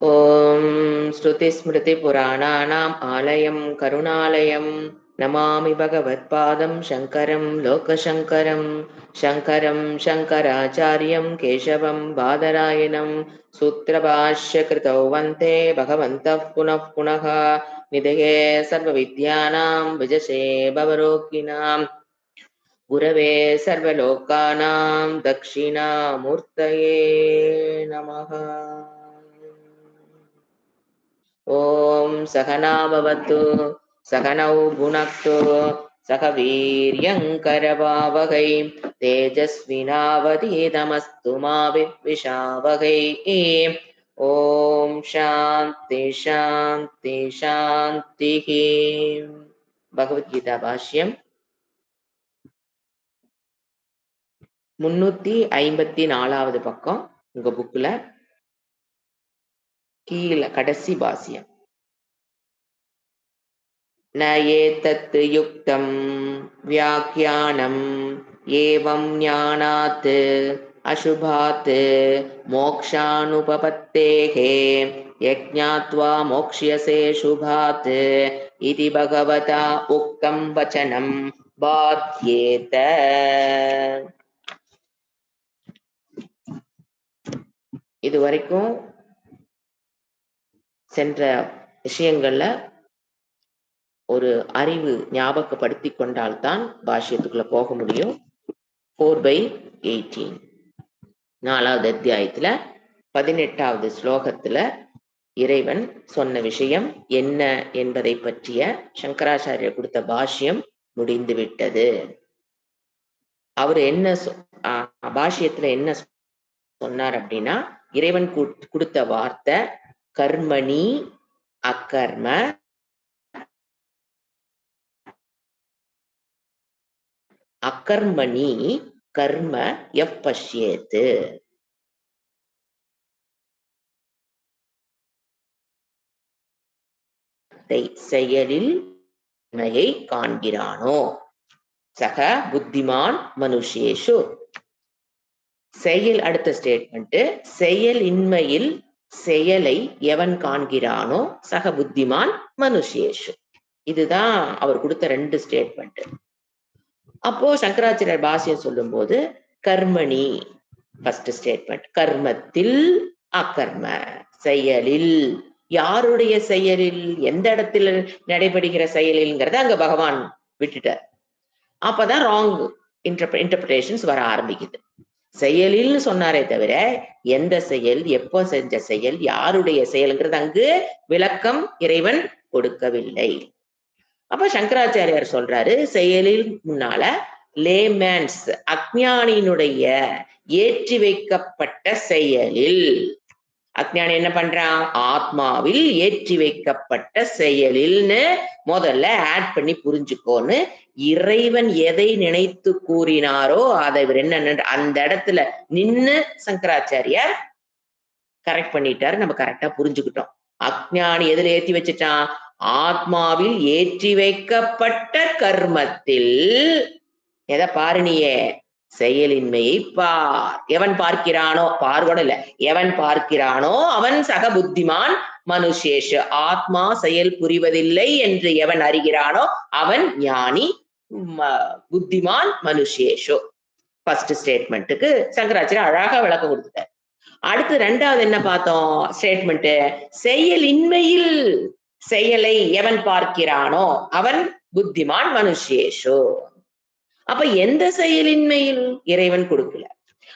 ॐ श्रुतिस्मृतिपुराणानाम् आलयं करुणालयं नमामि भगवत्पादं शङ्करं लोकशङ्करं शङ्करं शङ्कराचार्यं केशवं बादरायणं सूत्रभाष्यकृतौ वन्दे भगवन्तः पुनः पुनः निधये सर्वविद्यानां विजशे भवरोगिणां गुरवे सर्वलोकानां दक्षिणामूर्तये नमः। ॐ सहना भवतु सहनौ भुनक्तु सह वीर्यङ्करवावहै तेजस्विनावधीतमस्तु मा विद्विषावहै। ॐ शान्ति शान्ति शान्तिः। பகவத்கீதா பாஷ்யம் 354வது பக்கம் உங்க புக்ல கீழே கடைசி பாஷ்யம். न एतत् युक्तं व्याख्यानम् एवं ज्ञानात् अशुभात् मोक्षानुपपत्तेः यज्ञात्वा मोक्ष्यसे शुभात् इति भगवता उक्तं वचनं बाध्येत. இதுவரைக்கும் சென்ற விஷயங்கள்ல ஒரு அறிவு ஞாபகப்படுத்தி கொண்டால்தான் பாஷ்யத்துக்குள்ள போக முடியும். 4/18 4வது அத்தியாயத்துல 18வது ஸ்லோகத்துல இறைவன் சொன்ன விஷயம் என்ன என்பதை பற்றிய சங்கராச்சாரியர் கொடுத்த பாஷ்யம் முடிந்து விட்டது. அவர் என்ன பாஷ்யத்துல என்ன சொன்னார் அப்படின்னா, இறைவன் கொடுத்த வார்த்தை கர்மணி அகர்ம அகர்மணி கர்ம எப்பஷ்யேத். செயலில் உண்மையை காண்கிறானோ சக புத்திமான் மனுஷேஷு. செயல் அடுத்த ஸ்டேட்மெண்ட், செயலின்மையில் செயலை எவன் காண்கிறானோ சக புத்திமான் மனுஷேஷு. இதுதான் அவர் கொடுத்த 2 ஸ்டேட்மெண்ட். அப்போ சங்கராச்சாரியர் பாஷ்யம் சொல்லும் போது கர்மணி ஃபர்ஸ்ட் ஸ்டேட்மெண்ட், கர்மத்தில் அகர்ம செயலில். யாருடைய செயலில், எந்த இடத்துல நடைபெறுகிற செயலில்ங்கிறத அங்க பகவான் விட்டுட்டார். அப்பதான் ராங் இன்டர்பிரேஷன்ஸ் வர ஆரம்பிக்குது. செயலில் சொன்னாரே தவிர எந்த செயல், எப்போ செஞ்ச செயல், யாருடைய செயல்ங்கிறது அங்கு விளக்கம் இறைவன் கொடுக்கவில்லை. அப்ப சங்கராச்சாரியார் சொல்றாரு, செயலில் முன்னால லேமேன்ஸ் அஞ்ஞானியினுடைய ஏற்றி வைக்கப்பட்ட செயலில். அஞ்ஞானி என்ன பண்றான், ஆத்மாவில் ஏற்றி வைக்கப்பட்ட செயலில்னு முதல்ல ஆட் பண்ணி புரிஞ்சுக்கோன்னு இறைவன் எதை நினைத்து கூறினாரோ அதை இவர் என்ன அந்த இடத்துல நின்னு சங்கராச்சாரியார் கரெக்ட் பண்ணிட்டாரு. நம்ம கரெக்டா புரிஞ்சுக்கிட்டோம். அஞ்ஞானி எதுல ஏற்றி வச்சுட்டான், ஆத்மாவில் ஏற்றி வைக்கப்பட்ட கர்மத்தில். எதை பாருனியே, செயலின்மையை பார். எவன் பார்க்கிறானோ, பார்வட இல்ல, எவன் பார்க்கிறானோ அவன் சக புத்திமான் மனுஷேஷு. ஆத்மா செயல் புரிவதில்லை என்று எவன் அறிகிறானோ அவன் ஞானி, புத்திமான் மனுஷேஷு. ஃபர்ஸ்ட் ஸ்டேட்மெண்ட்டுக்கு சங்கராச்சாரியர் அழகா விளக்கம் கொடுத்துட்டார். அடுத்து 2வது என்ன பார்த்தோம் ஸ்டேட்மெண்ட், செயலின்மையில் செயலை எவன் பார்க்கிறானோ அவன் புத்திமான் மனுஷேஷு. அப்ப எந்த செயலின்மையில் இறைவன் கொடுக்கல.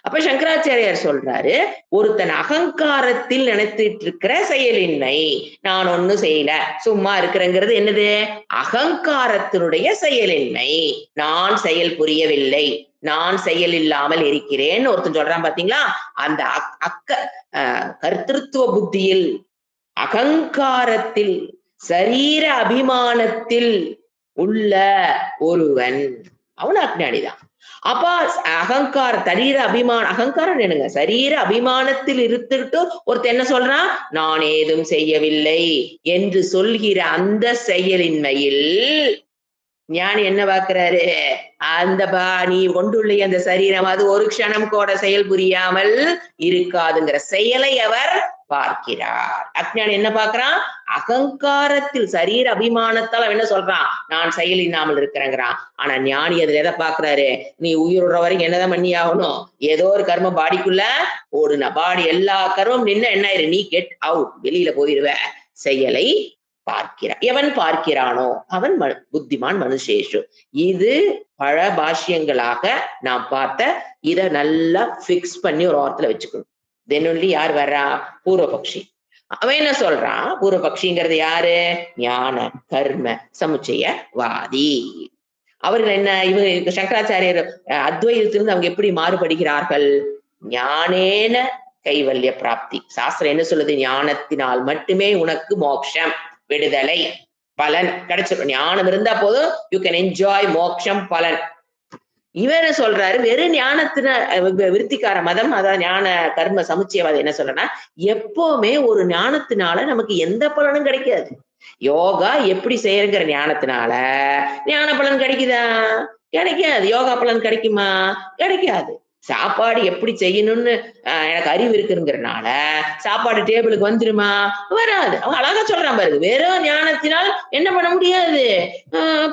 அப்ப சங்கராச்சாரியார் சொல்றாரு, ஒருத்தன் அகங்காரத்தில் நினைத்துட்டு இருக்கிற செயலின்மை, நான் ஒண்ணும் செய்யல சும்மா இருக்கிறேங்கிறது என்னது, அகங்காரத்தினுடைய செயலின்மை. நான் செயல் புரியவில்லை, நான் செயல் இல்லாமல் இருக்கிறேன்னு ஒருத்தன் சொல்றான் பாத்தீங்களா, அந்த கர்த்திருவ புத்தியில், அகங்காரத்தில், சரீர அபிமானத்தில் உள்ள ஒருவன் அவன் அஞ்ஞானிதான். அப்ப அகங்கார சரீர அபிமானம், அகங்காரம் என்னங்க, சரீர அபிமானத்தில் இருந்துட்டு ஒருத்தர் என்ன சொல்றான், நான் ஏதும் செய்யவில்லை என்று சொல்கிற அந்த செயலின்மையில் ஞானி என்ன பார்க்கிறாரு, அந்த நீ கொண்டுள்ள அந்த சரீரம் அது ஒரு க்ஷணம் கூட செயல் புரியாமல் இருக்காதுங்கிற செயலை அவர் பார்க்கிறார். அஞ்ஞானி என்ன பார்க்கிறான்? அகங்காரத்தில் சரீர அபிமானத்தால் அவன் என்ன சொல்றான்? நான் செயல் இல்லாமல் இருக்கிறேங்கிறான். ஆனா ஞானி அதுல எதை பார்க்கிறாரு? நீ உயிரோட வரைக்கும் என்னதான் பண்ணி ஆகணும்? ஏதோ ஒரு கர்மம் பாடிக்குள்ள ஓடுன பாடி எல்லா கர்மம் நின்று என்ன ஆயிரு? நீ கெட் அவுட், வெளியில போயிருவ. செயலை பார்க்கிறான். எவன் பார்க்கிறானோ அவன் புத்திமான் மனுஷேஷு. இது பல பாஷ்யங்களாக நாம் பார்த்த, இத நல்லா பிக்ஸ் பண்ணி ஒரு ஓரத்துல வச்சுக்கணும். தென் ஒன்லி யார் வர்றா? பூர்வபக்ஷி. அவன் என்ன சொல்றான்? பூர்வபக்ஷிங்கிறது யாரு? ஞான கர்ம சமுச்சயவாதி. அவர்கள் என்ன, இவங்க சங்கராச்சாரியர் அத்வைதத்திலிருந்து அவங்க எப்படி மாறுபடுகிறார்கள்? ஞானேன கைவல்ய பிராப்தி. சாஸ்திரம் என்ன சொல்லுது? ஞானத்தினால் மட்டுமே உனக்கு மோட்சம், விடுதலை, பலன் கிடைச்சிடும். ஞானம் இருந்தா போதும், யூ கேன் என்ஜாய் மோட்சம், பலன். இவன் என்ன சொல்றாரு? வெறும் ஞானத்தின விருத்திக்கார மதம், அதாவது ஞான கர்ம சமுச்சயவாதி என்ன சொல்றனா, எப்பவுமே ஒரு ஞானத்தினால நமக்கு எந்த பலனும் கிடைக்காது. யோகா எப்படி செய்யறங்கிற ஞானத்தினால ஞான பலன் கிடைக்குதா? கிடைக்காது. யோகா பலன் கிடைக்குமா? கிடைக்காது. சாப்பாடு எப்படி செய்யணும்னு எனக்கு அறிவு இருக்குங்கிறனால சாப்பாடு டேபிளுக்கு வந்துருமா? வராது. அவன் அழகா சொல்றான் பாருங்க, வெறும் ஞானத்தினால் என்ன பண்ண முடியாது,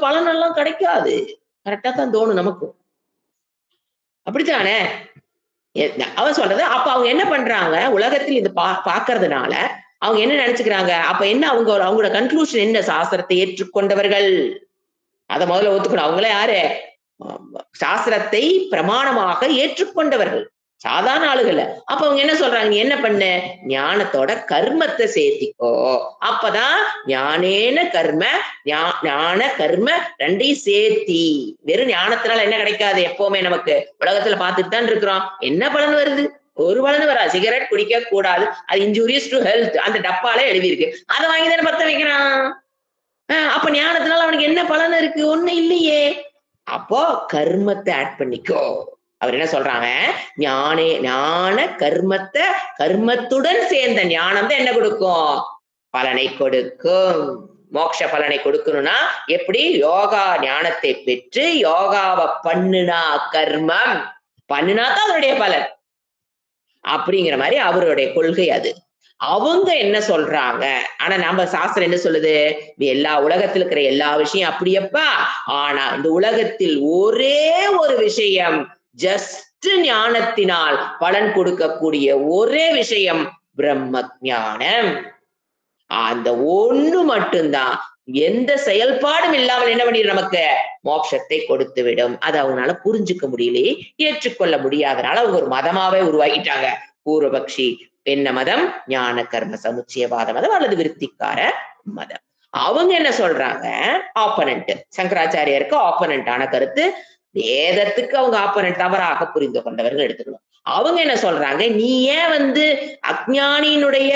பலன் எல்லாம் கிடைக்காது. கரெக்டா தான் தோணும் நமக்கு, அப்படித்தானே? அவன் சொல்றது. அப்ப அவங்க என்ன பண்றாங்க? உலகத்தில் இது பாக்குறதுனால அவங்க என்ன நினைச்சுக்கிறாங்க? அப்ப என்ன அவங்களோட கன்க்ளூஷன் என்ன? சாஸ்திரத்தை ஏற்றுக்கொண்டவர்கள். அதை முதல்ல ஒத்துக்கணும். அவங்கள யாரு? சாஸ்திரத்தை பிரமாணமாக ஏற்றுக்கொண்டவர்கள், சாதாரண ஆளுகள். அப்ப அவங்க என்ன சொல்றாங்க? நீ என்ன பண்ண? ஞானத்தோட கர்மத்தை சேர்த்திக்கோ. அப்பதான் ஞானேன கர்ம, ஞான கர்ம ரெண்டையும் சேர்த்தி. வெறும் ஞானத்தினால என்ன கிடைக்காது? எப்பவுமே நமக்கு உலகத்துல பார்த்துட்டு தான் இருக்கிறோம். என்ன பலன் வருது? ஒரு பலன் வராது. சிகரெட் குடிக்க கூடாது, அது இன்ஜூரியஸ் டு ஹெல்த், அந்த டப்பால எழுதியிருக்கு. அதை வாங்கி தானே பத்த வைக்கிறான். அப்ப ஞானத்தினால அவனுக்கு என்ன பலன் இருக்கு? ஒண்ணு இல்லையே. அப்போ கர்மத்தை ஆட் பண்ணிக்கோ. அவர் என்ன சொல்றாங்க? ஞான கர்மத்தை, கர்மத்துடன் சேர்ந்த ஞானம் தான் என்ன கொடுக்கும்? பலனை கொடுக்கும். மோட்ச பலனை கொடுக்கணும்னா எப்படி? யோகா ஞானத்தை பெற்று யோகாவை பண்ணுனா, கர்மம் பண்ணுனா தான் அவருடைய பலன். அப்படிங்கிற மாதிரி அவருடைய கொள்கை அது. அவங்க என்ன சொல்றாங்க? ஆனா நம்ம சாஸ்திரம் என்ன சொல்லுது? எல்லா உலகத்தில் இருக்கிற எல்லா விஷயம் அப்படியப்பா, ஆனா இந்த உலகத்தில் ஒரே ஒரு விஷயம், ஜஸ்ட் ஞானத்தினால் பலன் கொடுக்கக்கூடிய ஒரே விஷயம் பிரம்ம ஞானம். அந்த ஒண்ணு மட்டும்தான் எந்த செயல்பாடும் இல்லாமல் என்ன பண்ணிடும்? நமக்கு மோட்சத்தை கொடுத்து விடும். அது அவங்களால புரிஞ்சுக்க முடியலையே, ஏற்றுக்கொள்ள முடியாதனால அவங்க ஒரு மதமாவே உருவாக்கிட்டாங்க. பூர்வபக்ஷி என்ன மதம்? ஞான கர்ம சமுச்சயவாத மதம் அல்லது விருத்திக்கார மதம். அவங்க என்ன சொல்றாங்க? ஆப்பனண்ட், சங்கராச்சாரியருக்கு ஆப்பனண்டான கருத்து. வேதத்துக்கு அவங்க ஆப்பனண்ட், தவறாக புரிந்து கொண்டவர்கள் எடுத்துக்கணும். அவங்க என்ன சொல்றாங்க? நீ ஏன் அஞ்ஞானியினுடைய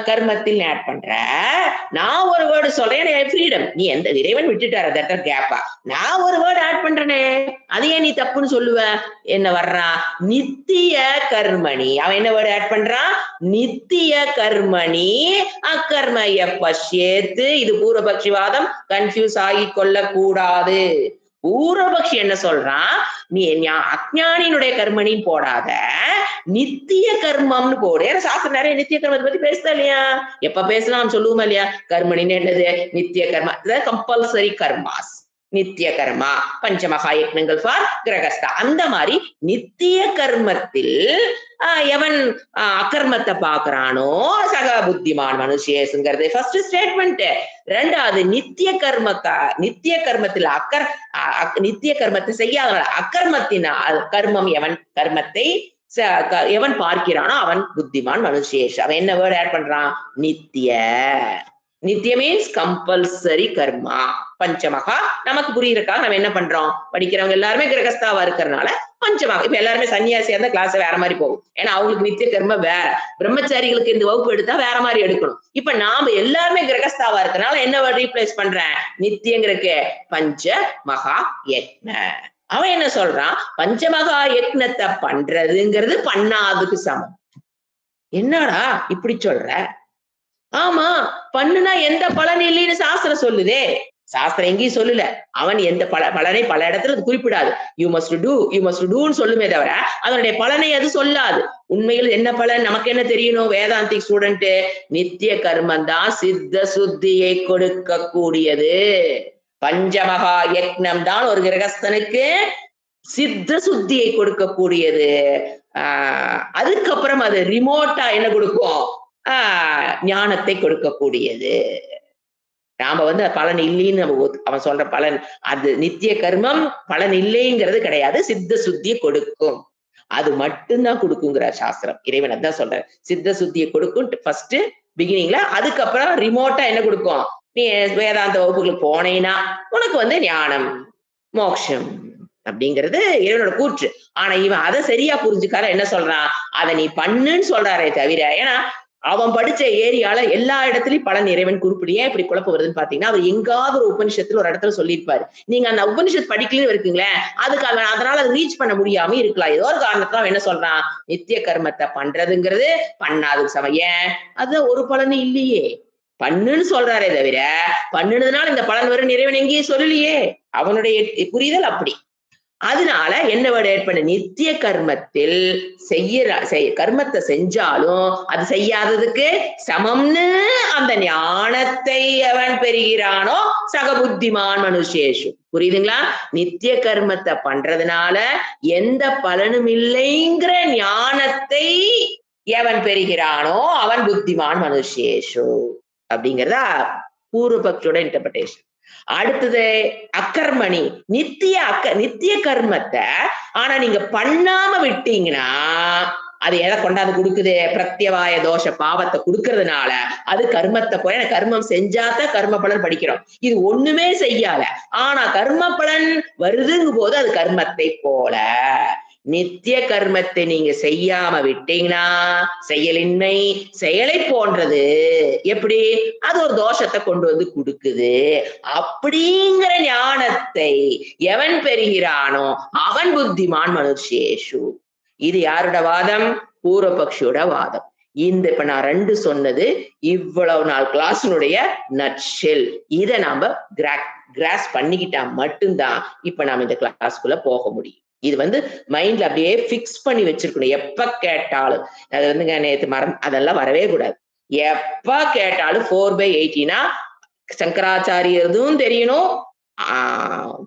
கர்மத்தில் ஆட் பண்ற? நான் ஒரு வேர்டு சொல்றேன், ஃப்ரீடம். நீ எந்த இறைவன் விட்டுட்டார தட்டர் கேப்பா, நான் ஒரு வேர்டு ஆட் பண்றேனே, அது ஏன் நீ தப்புன்னு சொல்லுவ? என்ன வர்றான்? நித்திய கர்மணி. அவன் என்ன வேர்டு ஆட் பண்றான்? நித்திய கர்மணி அக்கர்மய பஷ்யேத்து. இது பூர்வபக்ஷிவாதம், கன்ஃபியூஸ் ஆகி கொள்ள கூடாது. பூர்வபக்ஷி என்ன சொல்றான்? நீ அஞ்ஞானியினுடைய கர்மணின்னு போடாத, நித்திய கர்மம்னு போடு. ஏன்னா சாஸ்திரம் நிறைய நித்திய கர்மத்தை பத்தி பேசுதா இல்லையா? எப்ப பேசலாம் சொல்லுவோமா இல்லையா? கர்மணின்னு என்னது? நித்திய கர்மா, கம்பல்சரி கர்மாஸ், நித்திய கர்மா, பஞ்சமகா யக்னங்கள் ஃபார் கிரகஸ்தா. அந்த மாதிரி நித்திய கர்மத்தில் எவன் அகர்மத்தை பாக்குறானோ சக புத்திமான் மனுஷேசுங்கிறது ஃபர்ஸ்ட் ஸ்டேட்மெண்ட். ரெண்டாவது, நித்திய கர்மத்தில் நித்திய கர்மத்தை செய்யாத அகர்மத்தினால் கர்மம், எவன் கர்மத்தை எவன் பார்க்கிறானோ அவன் புத்திமான் மனுஷேஷ். அவன் என்ன வேர்ட் ஆட் பண்றான்? நித்திய. நித்திய மீன்ஸ் கம்பல்சரி கர்மா. பஞ்சமகா நமக்கு புரியுறதுக்காக நம்ம என்ன பண்றோம்? படிக்கிறவங்க எல்லாருமே கிரகஸ்தாவா இருக்கிறதுனால பஞ்சமகா. இப்ப எல்லாருமே சன்னியாசியா இருந்தா கிளாஸ் வேற மாதிரி போகும். ஏன்னா அவங்களுக்கு நித்திய கர்ம வேற. பிரம்மச்சாரிகளுக்கு இந்த வகுப்பு எடுத்தா வேற மாதிரி எடுக்கணும். இப்ப நாம எல்லாருமே கிரகஸ்தாவா இருக்கிறதுனால என்ன ரீப்ளேஸ் பண்றேன்? நித்தியங்கிறதுக்கு பஞ்ச மகா யக்ன. அவன் என்ன சொல்றான்? பஞ்சமகா யக்னத்தை பண்றதுங்கிறது பண்ணாதுக்கு சமம். என்னடா இப்படி சொல்ற? ஆமா, பண்ணுனா எந்த பலன் இல்லைன்னு சாஸ்திரம் சொல்லுதே. சாஸ்திரம் எங்கேயும் சொல்லல. அவன் எந்த பலனை பல இடத்துல அது குறிப்பிடாது. யூ மஸ்ட் டூன்னு சொல்லுமே தவிர அதனுடைய பலனை அது சொல்லாது. உண்மையில் என்ன பலன் நமக்கு என்ன தெரியணும்? வேதாந்திக் ஸ்டூடெண்ட், நித்திய கர்மம் தான் சித்த சுத்தியை கொடுக்கக்கூடியது. பஞ்சமகா யக்னம் தான் ஒரு கிரகஸ்தனுக்கு சித்த சுத்தியை கொடுக்கக்கூடியது. அதுக்கப்புறம் அது ரிமோட்டா என்ன கொடுக்கும்? ஞானத்தை கொடுக்கக்கூடியது. நாம வந்து பலன் இல்லைன்னு நம்ம அவன் சொல்ற பலன், அது நித்திய கர்மம் பலன் இல்லைங்கிறது கிடையாது, சித்த சுத்தியை கொடுக்கும். அது மட்டும்தான் கொடுக்குங்கிறார் சாஸ்திரம். இறைவன் அதான் சொல்ற, சித்த சுத்தியை கொடுக்கும் ஃபர்ஸ்ட் பிகினிங்ல. அதுக்கப்புறம் ரிமோட்டா என்ன கொடுக்கும்? நீ வேதாந்த வகுப்புகளுக்கு போனீங்கன்னா உனக்கு வந்து ஞானம், மோட்சம் அப்படிங்கிறது இறைவனோட கூற்று. ஆனா இவன் அதை சரியா புரிஞ்சுக்கார என்ன சொல்றான்? அதை நீ பண்ணுன்னு சொல்றாரே தவிர, ஏன்னா அவன் படிச்ச ஏரியால எல்லா இடத்துலயும் பலன் இறைவன் குறிப்பிடு. ஏன் இப்படி குழப்பம் வருதுன்னு பாத்தீங்கன்னா, அவர் எங்காவது ஒரு உபனிஷத்துல ஒரு இடத்துல சொல்லியிருப்பாரு. நீங்க அந்த உபனிஷத் படிக்கலன்னு இருக்குங்களேன், அதுக்கு அவன் அதனால அதை ரீச் பண்ண முடியாம இருக்கலாம். ஏதோ ஒரு காரணத்துல அவன் என்ன சொல்றான்? நித்திய கர்மத்தை பண்றதுங்கிறது பண்ணாதுக்கு சமம். ஏன்? அதுதான் ஒரு பலனும் இல்லையே. பண்ணுன்னு சொல்றாரே தவிர, பண்ணுனதுனால இந்த பலன் வரும் இறைவன் எங்கேயும் சொல்லலையே. அவனுடைய புரிதல் அப்படி. அதனால என்ன வேர்டு ஏட் பண்ண? நித்திய கர்மத்தில் கர்மத்தை செஞ்சாலும் அது செய்யாததுக்கு சமம்னு அந்த ஞானத்தை அவன் பெறுகிறானோ சகபுத்திமான் மனுஷேஷு. புரியுதுங்களா? நித்திய கர்மத்தை பண்றதுனால எந்த பலனும் இல்லைங்கிற ஞானத்தை எவன் பெறுகிறானோ அவன் புத்திமான் மனுஷேஷு அப்படிங்கிறதா பூர்வபக்ஷோட இன்டர்பிரேஷன். அடுத்தது அக்கர்மணி, நித்திய கர்மத்தை ஆனா நீங்க பண்ணாம விட்டீங்கன்னா அது எதை கொண்டாந்து கொடுக்குது? பிரத்யவாய தோஷ பாவத்தை கொடுக்கறதுனால அது கர்மத்தை போய், கர்மம் செஞ்சாதான் கர்ம பலன் படிக்கிறோம். இது ஒண்ணுமே செய்யாத ஆனா கர்ம பலன் வருதுங்கும் போது அது கர்மத்தை போல. நித்திய கர்மத்தை நீங்க செய்யாம விட்டீங்கன்னா செயலின்மை செயலை போன்றது. எப்படி? அது ஒரு தோஷத்தை கொண்டு வந்து கொடுக்குது. அப்படிங்கிற ஞானத்தை எவன் பெறுகிறானோ அவன் புத்திமான் மனுஷேஷு. இது யாரோட வாதம்? பூர்வபக்ஷியோட வாதம். இப்ப நான் 2 சொன்னது இவ்வளவு நாள் கிளாஸினுடைய நட்ஷெல். இதை நாம கிராஸ் பண்ணிக்கிட்டா மட்டும்தான் இப்ப நாம இந்த கிளாஸ்க்குள்ள போக முடியும். இது வந்து மைண்ட்ல அப்படியே பிக்ஸ் பண்ணி வச்சிருக்கணும். எப்ப கேட்டாலும் அது வந்துங்க நேத்து அதெல்லாம் வரவே கூடாது. எப்ப கேட்டாலும் 4/80 சங்கராச்சாரியதும் தெரியணும்,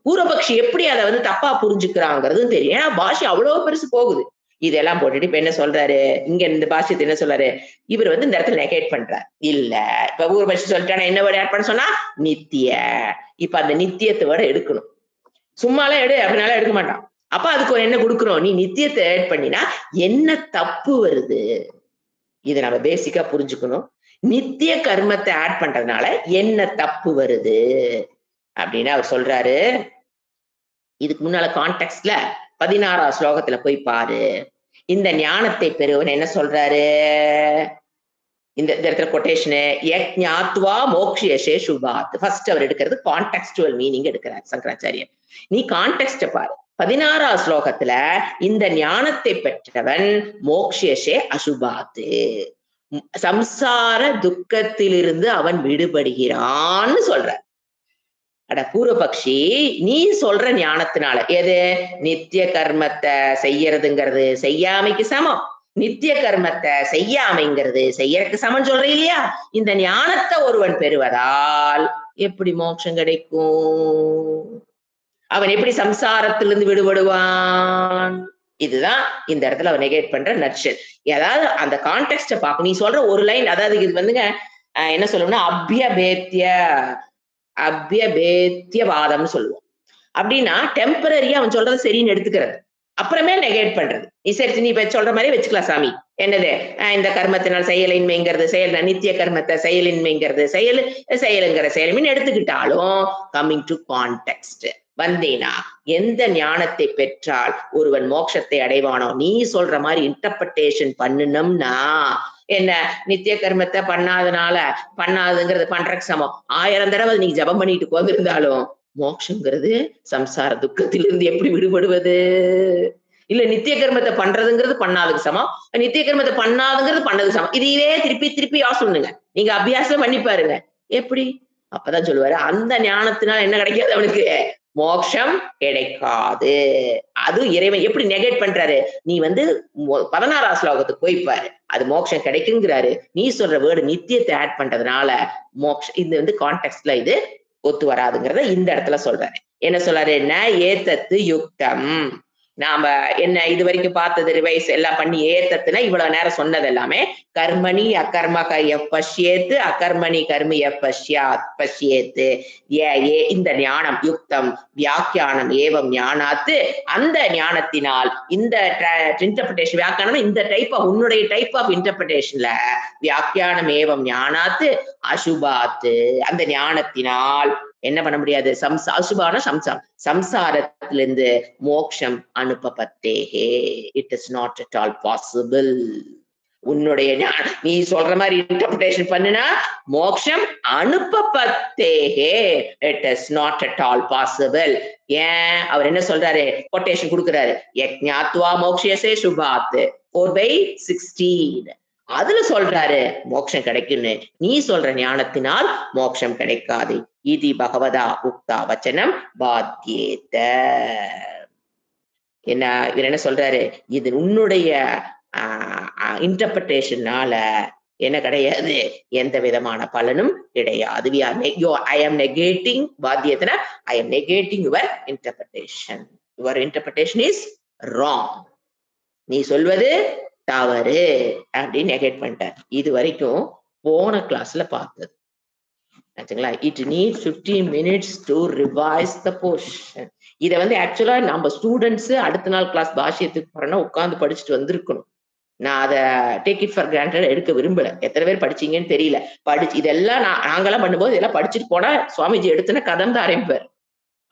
பூர்வபக்ஷி எப்படி அதை வந்து தப்பா புரிஞ்சுக்கிறாங்கிறதும் தெரியும். ஏன்னா பாஷை அவ்வளவு பெருசு போகுது. இதெல்லாம் போட்டுட்டு இப்ப என்ன சொல்றாரு? இங்க இந்த பாஷ்யத்தை என்ன சொல்றாரு? இவர் வந்து இந்த இடத்துல நெகேட் பண்றார். இல்ல இப்ப பூர்வபக்ஷி சொல்லிட்டானா என்ன வேர்டு ஆட் பண்ண சொன்னா? நித்திய. இப்ப அந்த நித்தியத்தை விட எடுக்கணும். சும்மாலாம் எடு அப்படின்னால எடுக்க மாட்டான். அப்ப அதுக்கு ஒரு என்ன கொடுக்குறோம்? நீ நித்தியத்தை ஆட் பண்ணினா என்ன தப்பு வருது? இதை நம்ம பேசிக்கா புரிஞ்சுக்கணும். நித்திய கர்மத்தை ஆட் பண்றதுனால என்ன தப்பு வருது அப்படின்னு அவர் சொல்றாரு. இதுக்கு முன்னால கான்டெக்ஸ்ட்ல 16ஆம் ஸ்லோகத்துல போய் பாரு. இந்த ஞானத்தை பெறுவன் என்ன சொல்றாரு? இந்த இடத்துல கொட்டேஷனு யஜ்ஞாத்வா மோக்ஷயசே சுபாத். ஃபர்ஸ்ட் அவர் எடுக்கிறது கான்டெக்ஸ்டுவல் மீனிங் எடுக்கிறார் சங்கராச்சாரியர். நீ கான்டெக்ஸ்ட பாரு. 16ஆம் ஸ்லோகத்துல இந்த ஞானத்தை பெற்றவன் மோக்ஷயசே அசுபாத்து, சம்சார துக்கத்திலிருந்து அவன் விடுபடுகிறான்னு சொல்ற. அட பூர்வபக்ஷி, நீ சொல்ற ஞானத்தினால எது? நித்திய கர்மத்தை செய்யறதுங்கிறது செய்யாமைக்கு சமம், நித்திய கர்மத்தை செய்யாமைங்கிறது செய்யறதுக்கு சமம் சொல்ற இல்லையா? இந்த ஞானத்தை ஒருவன் பெறுவதால் எப்படி மோட்சம் கிடைக்கும்? அவன் எப்படி சம்சாரத்திலிருந்து விடுபடுவான்? இதுதான் இந்த இடத்துல அவன் நெகேட் பண்ற நட்ஷல். ஏதாவது அந்த கான்டெக்ஸ்ட பார்க்க, நீ சொல்ற ஒரு லைன், அதாவது இது வந்துங்க என்ன சொல்லணும்னா அபியபேத்தியவாதம்னு சொல்லுவோம். அப்படின்னா டெம்பரரியா அவன் சொல்றது சரின்னு எடுத்துக்கிறது, அப்புறமே நெகேட் பண்றது. சரி நீ இப்ப சொல்ற மாதிரி வச்சுக்கலாம் சாமி. என்னது? இந்த கர்மத்தினால் செயலின்மைங்கிறது செயல், நித்திய கர்மத்தை செயலின்மைங்கிறது செயலுங்கிற செயலின் எடுத்துக்கிட்டாலும் கம்மிங் டு கான்டெக்ஸ்ட் வந்தேனா எந்த ஞானத்தை பெற்றால் ஒருவன் மோட்சத்தை அடைவானோ நீ சொல்ற மாதிரி இன்டர்பிரேஷன் பண்ணணும்னா என்ன? நித்திய கர்மத்தை பண்ணாதுங்கிறது பண்றக்கு சமம். 1000 தடவை நீங்க ஜபம் பண்ணிட்டு போந்திருந்தாலும் மோட்சங்கிறது சம்சார துக்கத்திலிருந்து எப்படி விடுபடுவது? இல்ல நித்திய கர்மத்தை பண்றதுங்கிறது பண்ணாதுக்கு சமம், நித்திய கர்மத்தை பண்ணாதுங்கிறது பண்ணதுக்கு சமம். இதையே திருப்பி திருப்பி யோசனைங்க. நீங்க அபியாசம் பண்ணி பாருங்க. எப்படி அப்பதான் சொல்லுவாரு அந்த ஞானத்தினால் என்ன கிடைக்காது அவனுக்கு மோட்சம் கிடைக்காது. அது இறைவன் எப்படி நெகேட் பண்றாரு? நீ வந்து 16ஆம் ஸ்லோகத்துக்கு போய் பாரு. அது மோட்சம் கிடைக்குங்கிறாரு. நீ சொல்ற வேர்டு நித்தியத்தை ஆட் பண்றதுனால இது வந்து கான்டெக்ஸ்ட்ல இது ஒத்து வராதுங்கிறத இந்த இடத்துல சொல்றாரு. என்ன சொல்றாரு? ந ஏத்தத்து யுக்தம். நாம என்ன இதுவரைக்கும் பார்த்தது ரிவைஸ் எல்லாம் பண்ணி ஏத்தத்துனா இவ்வளவு நேரம் சொன்னது எல்லாமே கர்மணி அகர்மக பஷ்யேத்து அகர்மணி கர்மி பஷ்யேத்து இந்த ஞானம் யுக்தம் வியாக்கியானம் ஏவம் ஞானாத்து அந்த ஞானத்தினால் இந்த இன்டர்பிரேஷன் வியாக்கியானம் இந்த டைப் ஆஃப் உன்னுடைய டைப் ஆஃப் இன்டர்பிரேஷன்ல வியாக்கியானம் ஏவம் ஞானாத்து அசுபாத்து அந்த ஞானத்தினால் என்ன பண்ண முடியாது அசுபான சம்சாரத்திலிருந்து மோக்ஷம் அனுப்பப்பத்தேகே it is not at all possible. உன்னுடைய நீ சொல்ற மாதிரி இன்டர்பிரேஷன் பண்ணுனா மோக்ஷம் அனுப்பப்பத்தேகே it is not at all possible. ஏன் அவர் என்ன சொல்றாரு? கொட்டேஷன் கொடுக்கிறாரு. யக்ஞாத்வா மோக்ஷயசே சுபாத் 4/16 அதுல சொல்றாரு மோட்சம் கிடைக்கும்னு. நீ சொல்ற ஞானத்தினால் மோட்சம் கிடைக்காது. இது பகவதா உக்தா வச்சனம் பாத்தியேத. என்ன இவர் என்ன சொல்றாரு? இது உன்னுடைய இன்டர்பிரேஷனால என்ன கிடையாது, எந்த விதமான பலனும் கிடையாது. I am negating பாத்தியத்தனா I am negating your interpretation. Your interpretation is wrong. நீ சொல்வது தவறு அப்படின்னு நெகேட் பண்ணிட்டார். இது வரைக்கும் போன கிளாஸ்ல பார்த்தது. It needs 15 minutes to revise the portion. இத வந்து ஆக்சுவலா நம்ம ஸ்டூடெண்ட்ஸ் அடுத்த நாள் கிளாஸ் பாஷ்யத்துக்கு போறோம்னா உட்கார்ந்து படிச்சுட்டு வந்திருக்கணும். நான் அதை டேக் இட் ஃபார் கிராண்டட் எடுக்க விரும்பல. எத்தனை பேர் படிச்சீங்கன்னு தெரியல. இதெல்லாம் நாங்கெல்லாம் பண்ணும்போது இதெல்லாம் படிச்சுட்டு போனா சுவாமிஜி எடுத்துன கதம் தான் ஆரம்பிப்பார்.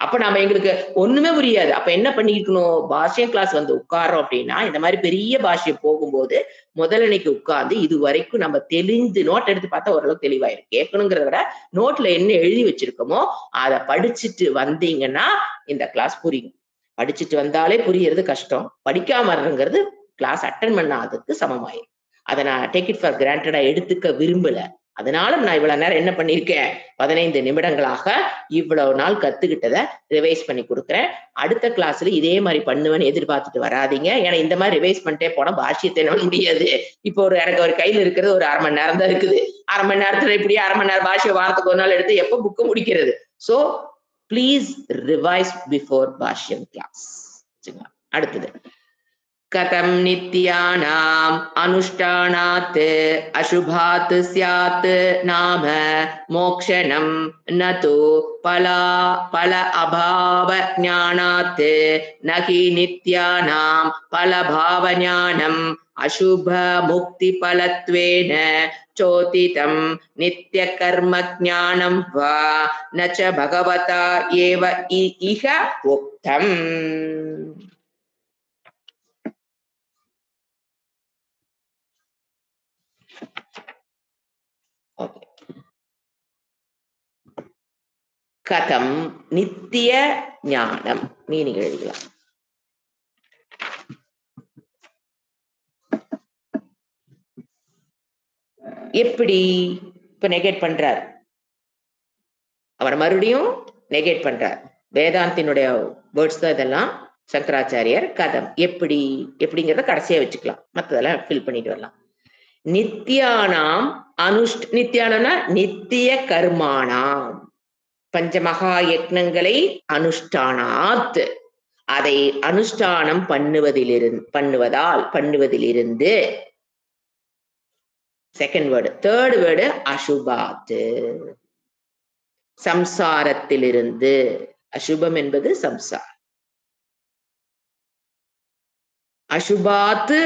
அப்ப நாம எங்களுக்கு ஒண்ணுமே புரியாது. அப்ப என்ன பண்ணிருக்கணும்? பாஷ்யம் கிளாஸ் வந்து உட்கார்றோம் அப்படின்னா இந்த மாதிரி பெரிய பாஷ்யம் போகும்போது முதலனைக்கு உட்கார்ந்து இது வரைக்கும் நம்ம தெளிந்து நோட் எடுத்து பார்த்தா ஓரளவுக்கு தெளிவாயிருக்கு. கேட்கணுங்கிறத விட நோட்ல என்ன எழுதி வச்சிருக்கோமோ அதை படிச்சுட்டு வந்தீங்கன்னா இந்த கிளாஸ் புரியும். படிச்சுட்டு வந்தாலே புரியறது கஷ்டம். படிக்காம இருங்கிறது கிளாஸ் அட்டன் பண்ணாததுக்கு சமமாயிரும். அதை நான் டேக் இட் ஃபார் கிராண்டடா எடுத்துக்க விரும்பல. அதனால நான் இவ்வளவு நேரம் என்ன பண்ணிருக்கேன்? 15 நிமிடங்களாக இவ்வளவு நாள் கத்துக்கிட்டதை ரிவைஸ் பண்ணி கொடுக்குறேன். அடுத்த கிளாஸ்ல இதே மாதிரி பண்ணுவேன்னு எதிர்பார்த்துட்டு வராதிங்க. ஏன்னா இந்த மாதிரி ரிவைஸ் பண்ணிட்டே போனா பாஷ்யத்தை என்ன முடியாது. இப்போ எனக்கு ஒரு கையில இருக்கிறது ஒரு 1/2 மணி நேரம் தான் இருக்குது. 1/2 மணி நேரத்துல இப்படி 1/2 மணி நேரம் பாஷ்யம் வாரத்துக்கு ஒரு நாள் எடுத்து எப்ப புக்கு முடிக்கிறது? சோ பிளீஸ் ரிவைஸ் பிஃபோர் பாஷ்யம் கிளாஸ். அடுத்தது कथं नित्यानाम् अनुष्ठानात् अशुभात् स्यात् नाम मोक्षणं न तु फल अभाव ज्ञानात् न हि नित्यानां फलभाव ज्ञानम् अशुभ मुक्ति फलत्वेन चोदितं नित्यकर्म ज्ञानं वा न च भगवता एव इह उक्तम्. கதம் நித்திய ஞானம் மீனிங் எழுதலாம். எப்படி இப்ப நெகேட் பண்றார்? அவர் மறுபடியும் நெகேட் பண்றார். வேதாந்தினுடைய வேர்ட்ஸ் தான் இதெல்லாம். சங்கராச்சாரியர் கதம் எப்படி எப்படிங்கிறத கடைசியா வச்சுக்கலாம். மற்றதெல்லாம் ஃபில் பண்ணிட்டு வரலாம். நித்தியானாம் நித்தியானம்னா நித்திய கர்மானாம் பஞ்சமகா யக்னங்களை அனுஷ்டானாத் அதை அனுஷ்டானம் பண்ணுவதிலிருந்து செகண்ட் வேர்டு. தேர்ட் வேர்டு அசுபாத்து சம்சாரத்திலிருந்து. அசுபம் என்பது சம்சாரம். அசுபாத்து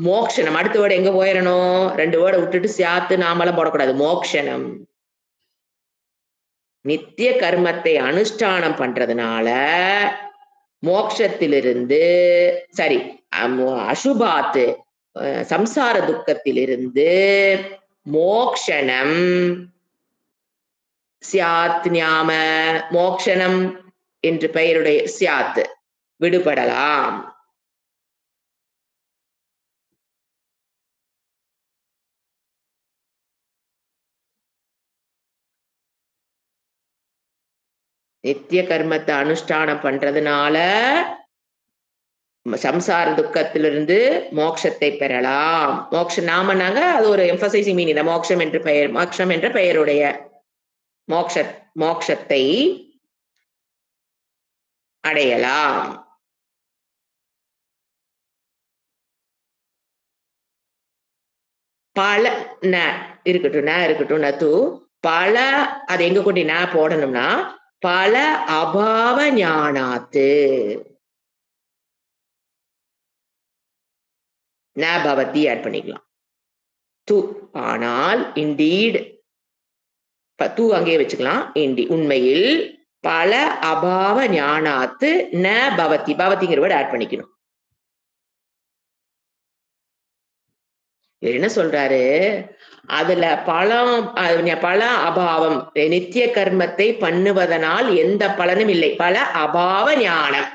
மோக்ஷனம். அடுத்த வேர்டு எங்க போயிடணும்? 2 வேர்டை விட்டுட்டு சியாத்து நாமெல்லாம் போடக்கூடாது. மோக்ஷனம். நித்திய கர்மத்தை அனுஷ்டானம் பண்றதுனால மோட்சத்திலிருந்து அசுபாத்து சம்சார துக்கத்திலிருந்து மோக்ஷனம் சியாத் ஞாம மோக்ஷனம் என்று பெயருடைய சியாத் விடுபடலாம். நித்திய கர்மத்தை அனுஷ்டானம் பண்றதுனால சம்சார துக்கத்திலிருந்து மோட்சத்தை பெறலாம். மோட்சம் நாமனாங்க அது ஒரு எம்பசைசிங் மீனிங். மோட்சம் என்று பெயர், மோட்சம் என்ற பெயருடைய மோட்சத்தை அடையலாம். பல இருக்கட்டும் நது பல, அது எங்க கொண்டு நான் போடணும்னா பல அபாவ ஞானாத்து பவதி ஆட் பண்ணிக்கலாம். து ஆனால் இண்டீட் தூ அங்கே வச்சுக்கலாம். உண்மையில் பல அபாவ ஞானாத்து ந பவதி, பவதிங்கிற வேர்டு ஆட் பண்ணிக்கணும். என்ன சொல்றாரு, அதுல பல அபாவம், நித்திய கர்மத்தை பண்ணுவதனால் எந்த பலனும் இல்லை. பல அபாவ ஞானம்,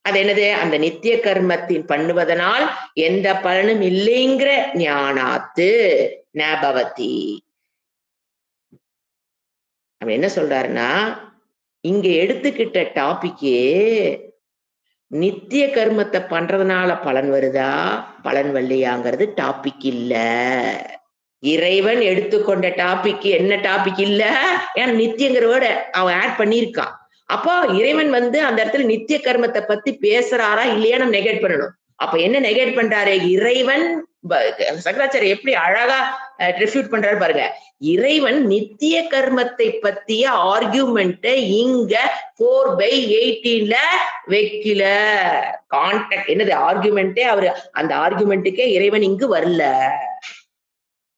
அது என்னது, அந்த நித்திய கர்மத்தின் பண்ணுவதனால் எந்த பலனும் இல்லைங்கிற ஞானாத்து ந பவதி. அவன் என்ன சொல்றாருன்னா, இங்க எடுத்துக்கிட்ட டாபிக்கே நித்திய கர்மத்தை பண்றதுனால பலன் வருதா பலன் வரலையாங்கிறது டாபிக் இல்ல. இறைவன் எடுத்துக்கொண்ட டாபிக் என்ன டாபிக் இல்ல, ஏன்னா நித்தியங்கிற வேர்ட அவன் ஆட் பண்ணியிருக்கான். அப்போ இறைவன் அந்த இடத்துல நித்திய கர்மத்தை பத்தி பேசுறாரா இல்லையா நம்ம நெகேட் பண்ணணும். அப்ப என்ன நெகேட் பண்றாரு இறைவன், சங்கராச்சாரிய எப்படி அழகா ரிஃப்யூட் பண்றாரு பாருங்க. இறைவன் நித்திய கர்மத்தை பத்திய ஆர்கியூமெண்ட் இங்க 4/18 வைக்கல. கான்டெக்ட் என்னது, ஆர்கியூமெண்டே அவரு, அந்த ஆர்கியூமெண்ட்டுக்கே இறைவன் இங்கு வரல.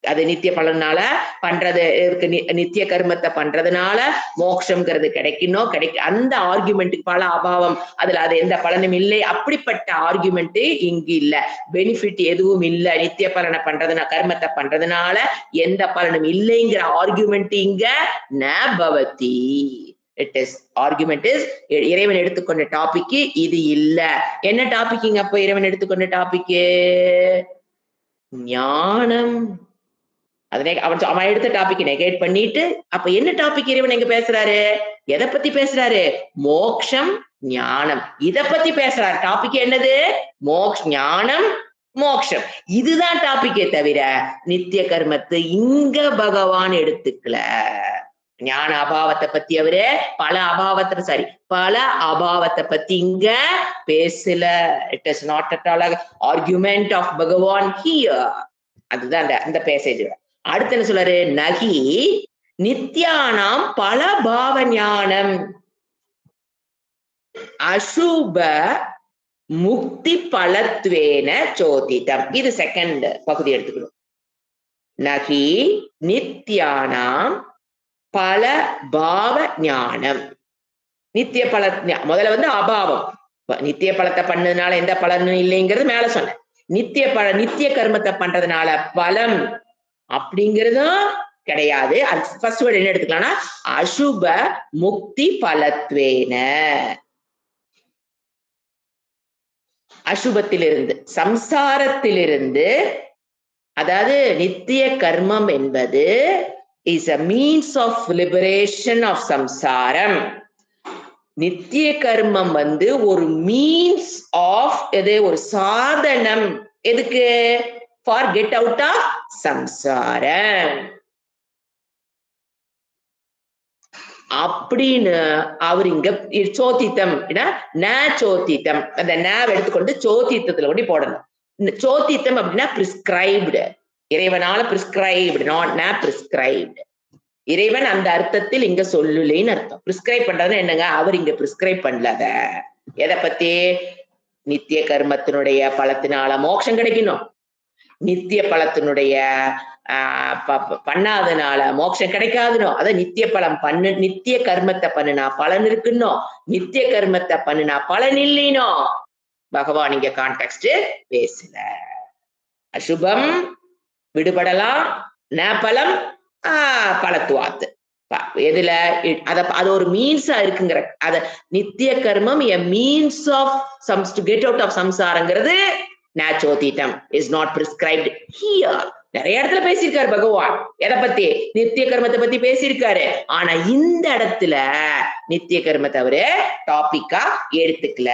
அது நித்திய பலனால பண்றது இருக்கு, நித்திய கர்மத்தை பண்றதுனால மோட்சம்ங்கிறது கிடைக்கணும், அந்த ஆர்குமெண்ட்டுக்கு பல அபாவம், அதுல அது எந்த பலனும் இல்லை, அப்படிப்பட்ட ஆர்குமெண்ட் இங்கு இல்ல. பெனிஃபிட் எதுவும் இல்ல, நித்திய பலனை பண்றதுனால, கர்மத்தை பண்றதுனால எந்த பலனும் இல்லைங்கிற ஆர்குமெண்ட் இங்க ந பவதி. இட் இஸ் ஆர்குமெண்ட் இஸ், இறைவன் எடுத்துக்கொண்ட டாபிக் இது இல்ல. என்ன டாபிக் அப்ப இறைவன் எடுத்துக்கொண்ட டாபிக் ஞானம். அவன் எடுத்த டாபிக் நெகேட் பண்ணிட்டு, அப்ப என்ன டாபிக் இறைவன் எங்க பேசுறாரு, எதை பத்தி பேசுறாரு, மோக்ஷம் ஞானம், இத பத்தி பேசுறாரு. டாபிக் என்னது, ஞானம் மோக்ஷம், இதுதான் டாபிக்கே தவிர நித்திய கர்மத்தை இங்க பகவான் எடுத்துக்கல. ஞான அபாவத்தை பத்தி அவரு பல அபாவத்தை பத்தி இங்க பேசல. It is not at all argument of Bhagavan here. அதுதான் அந்த பேசேஜ். அடுத்து என்ன சொல்றாரு, நகி நித்யானாம் பல பாவ ஞானம் அசுப முக்தி பலத்வேன சோதிதம். இது செகண்ட் பகுதி எடுத்துக்கணும். நகி நித்யானாம் பல பாவ ஞானம். நித்திய பல முதல்ல அபாவம், நித்திய பலத்தை பண்ணதுனால எந்த பலனும் இல்லைங்கிறது மேல சொன்னேன். நித்திய கர்மத்தை பண்றதுனால பலம் அப்படிங்கிறதும் கிடையாது. ஃபர்ஸ்ட் வேர்ட் என்ன எடுத்துக்கலாம்னா அசுப முக்தி பலத்வேன, அசுபத்திலிருந்து சம்சாரத்திலிருந்து, அதாவது நித்திய கர்மம் என்பது is a means of liberation of சம்சாரம். நித்திய கர்மம் ஒரு மீன்ஸ் ஆஃப் எது, ஒரு சாதனம் எதுக்கு, ஃபார் கெட் அவுட் ஆஃப் சம்சாரம் அப்படின்னு அவர் இங்க சோதித்தம் ந சோதித்தம், அந்த ந எடுத்துக்கொண்டு சோதித்தத்துல கொண்டு போடணும். சோதித்தம் அப்படின்னா பிரிஸ்கிரைப்டு, இறைவனால பிரிஸ்கிரைப்டு, நாட் ந பிரிஸ்கிரைப்டு. இறைவன் அந்த அர்த்தத்தில் இங்க சொல்லலைன்னு அர்த்தம். பிரிஸ்கிரைப் பண்றதுன்னு என்னங்க, அவர் இங்க பிரிஸ்கிரைப் பண்ணலத. எதை பத்தி, நித்திய கர்மத்தினுடைய பலத்தினால மோட்சம் கிடைக்கணும், நித்திய பலத்தினுடைய பண்ணாதனால மோட்சம் கிடைக்காதுனோ, அத நித்திய பலம் நித்திய கர்மத்தை பண்ணுனா பலன் இருக்குன்னோ, நித்திய கர்மத்தை பண்ணுனா பலன் இல்லைனோ பகவான் இங்க கான்டெக்ஸ்ட் பேசல. அசுபம் விடுபடலாம், ந பலம் பலத்துவாத்து. எதுல அது ஒரு மீன்ஸா இருக்குங்கிற, அத நித்திய கர்மம் a means of to get out of சம்சாரங்கிறது நச்சோதிதம் இஸ் நாட் பிரிஸ்கிரைப்ட் ஹியர். நிறைய இடத்துல பேசியிருக்காரு பகவான். எதை பத்தி? நித்திய கர்மத்தை பத்தி பேசியிருக்காரு. ஆனா இந்த இடத்துல நித்திய கர்மத்தை அவரு டாபிக்கா எடுத்துக்கல.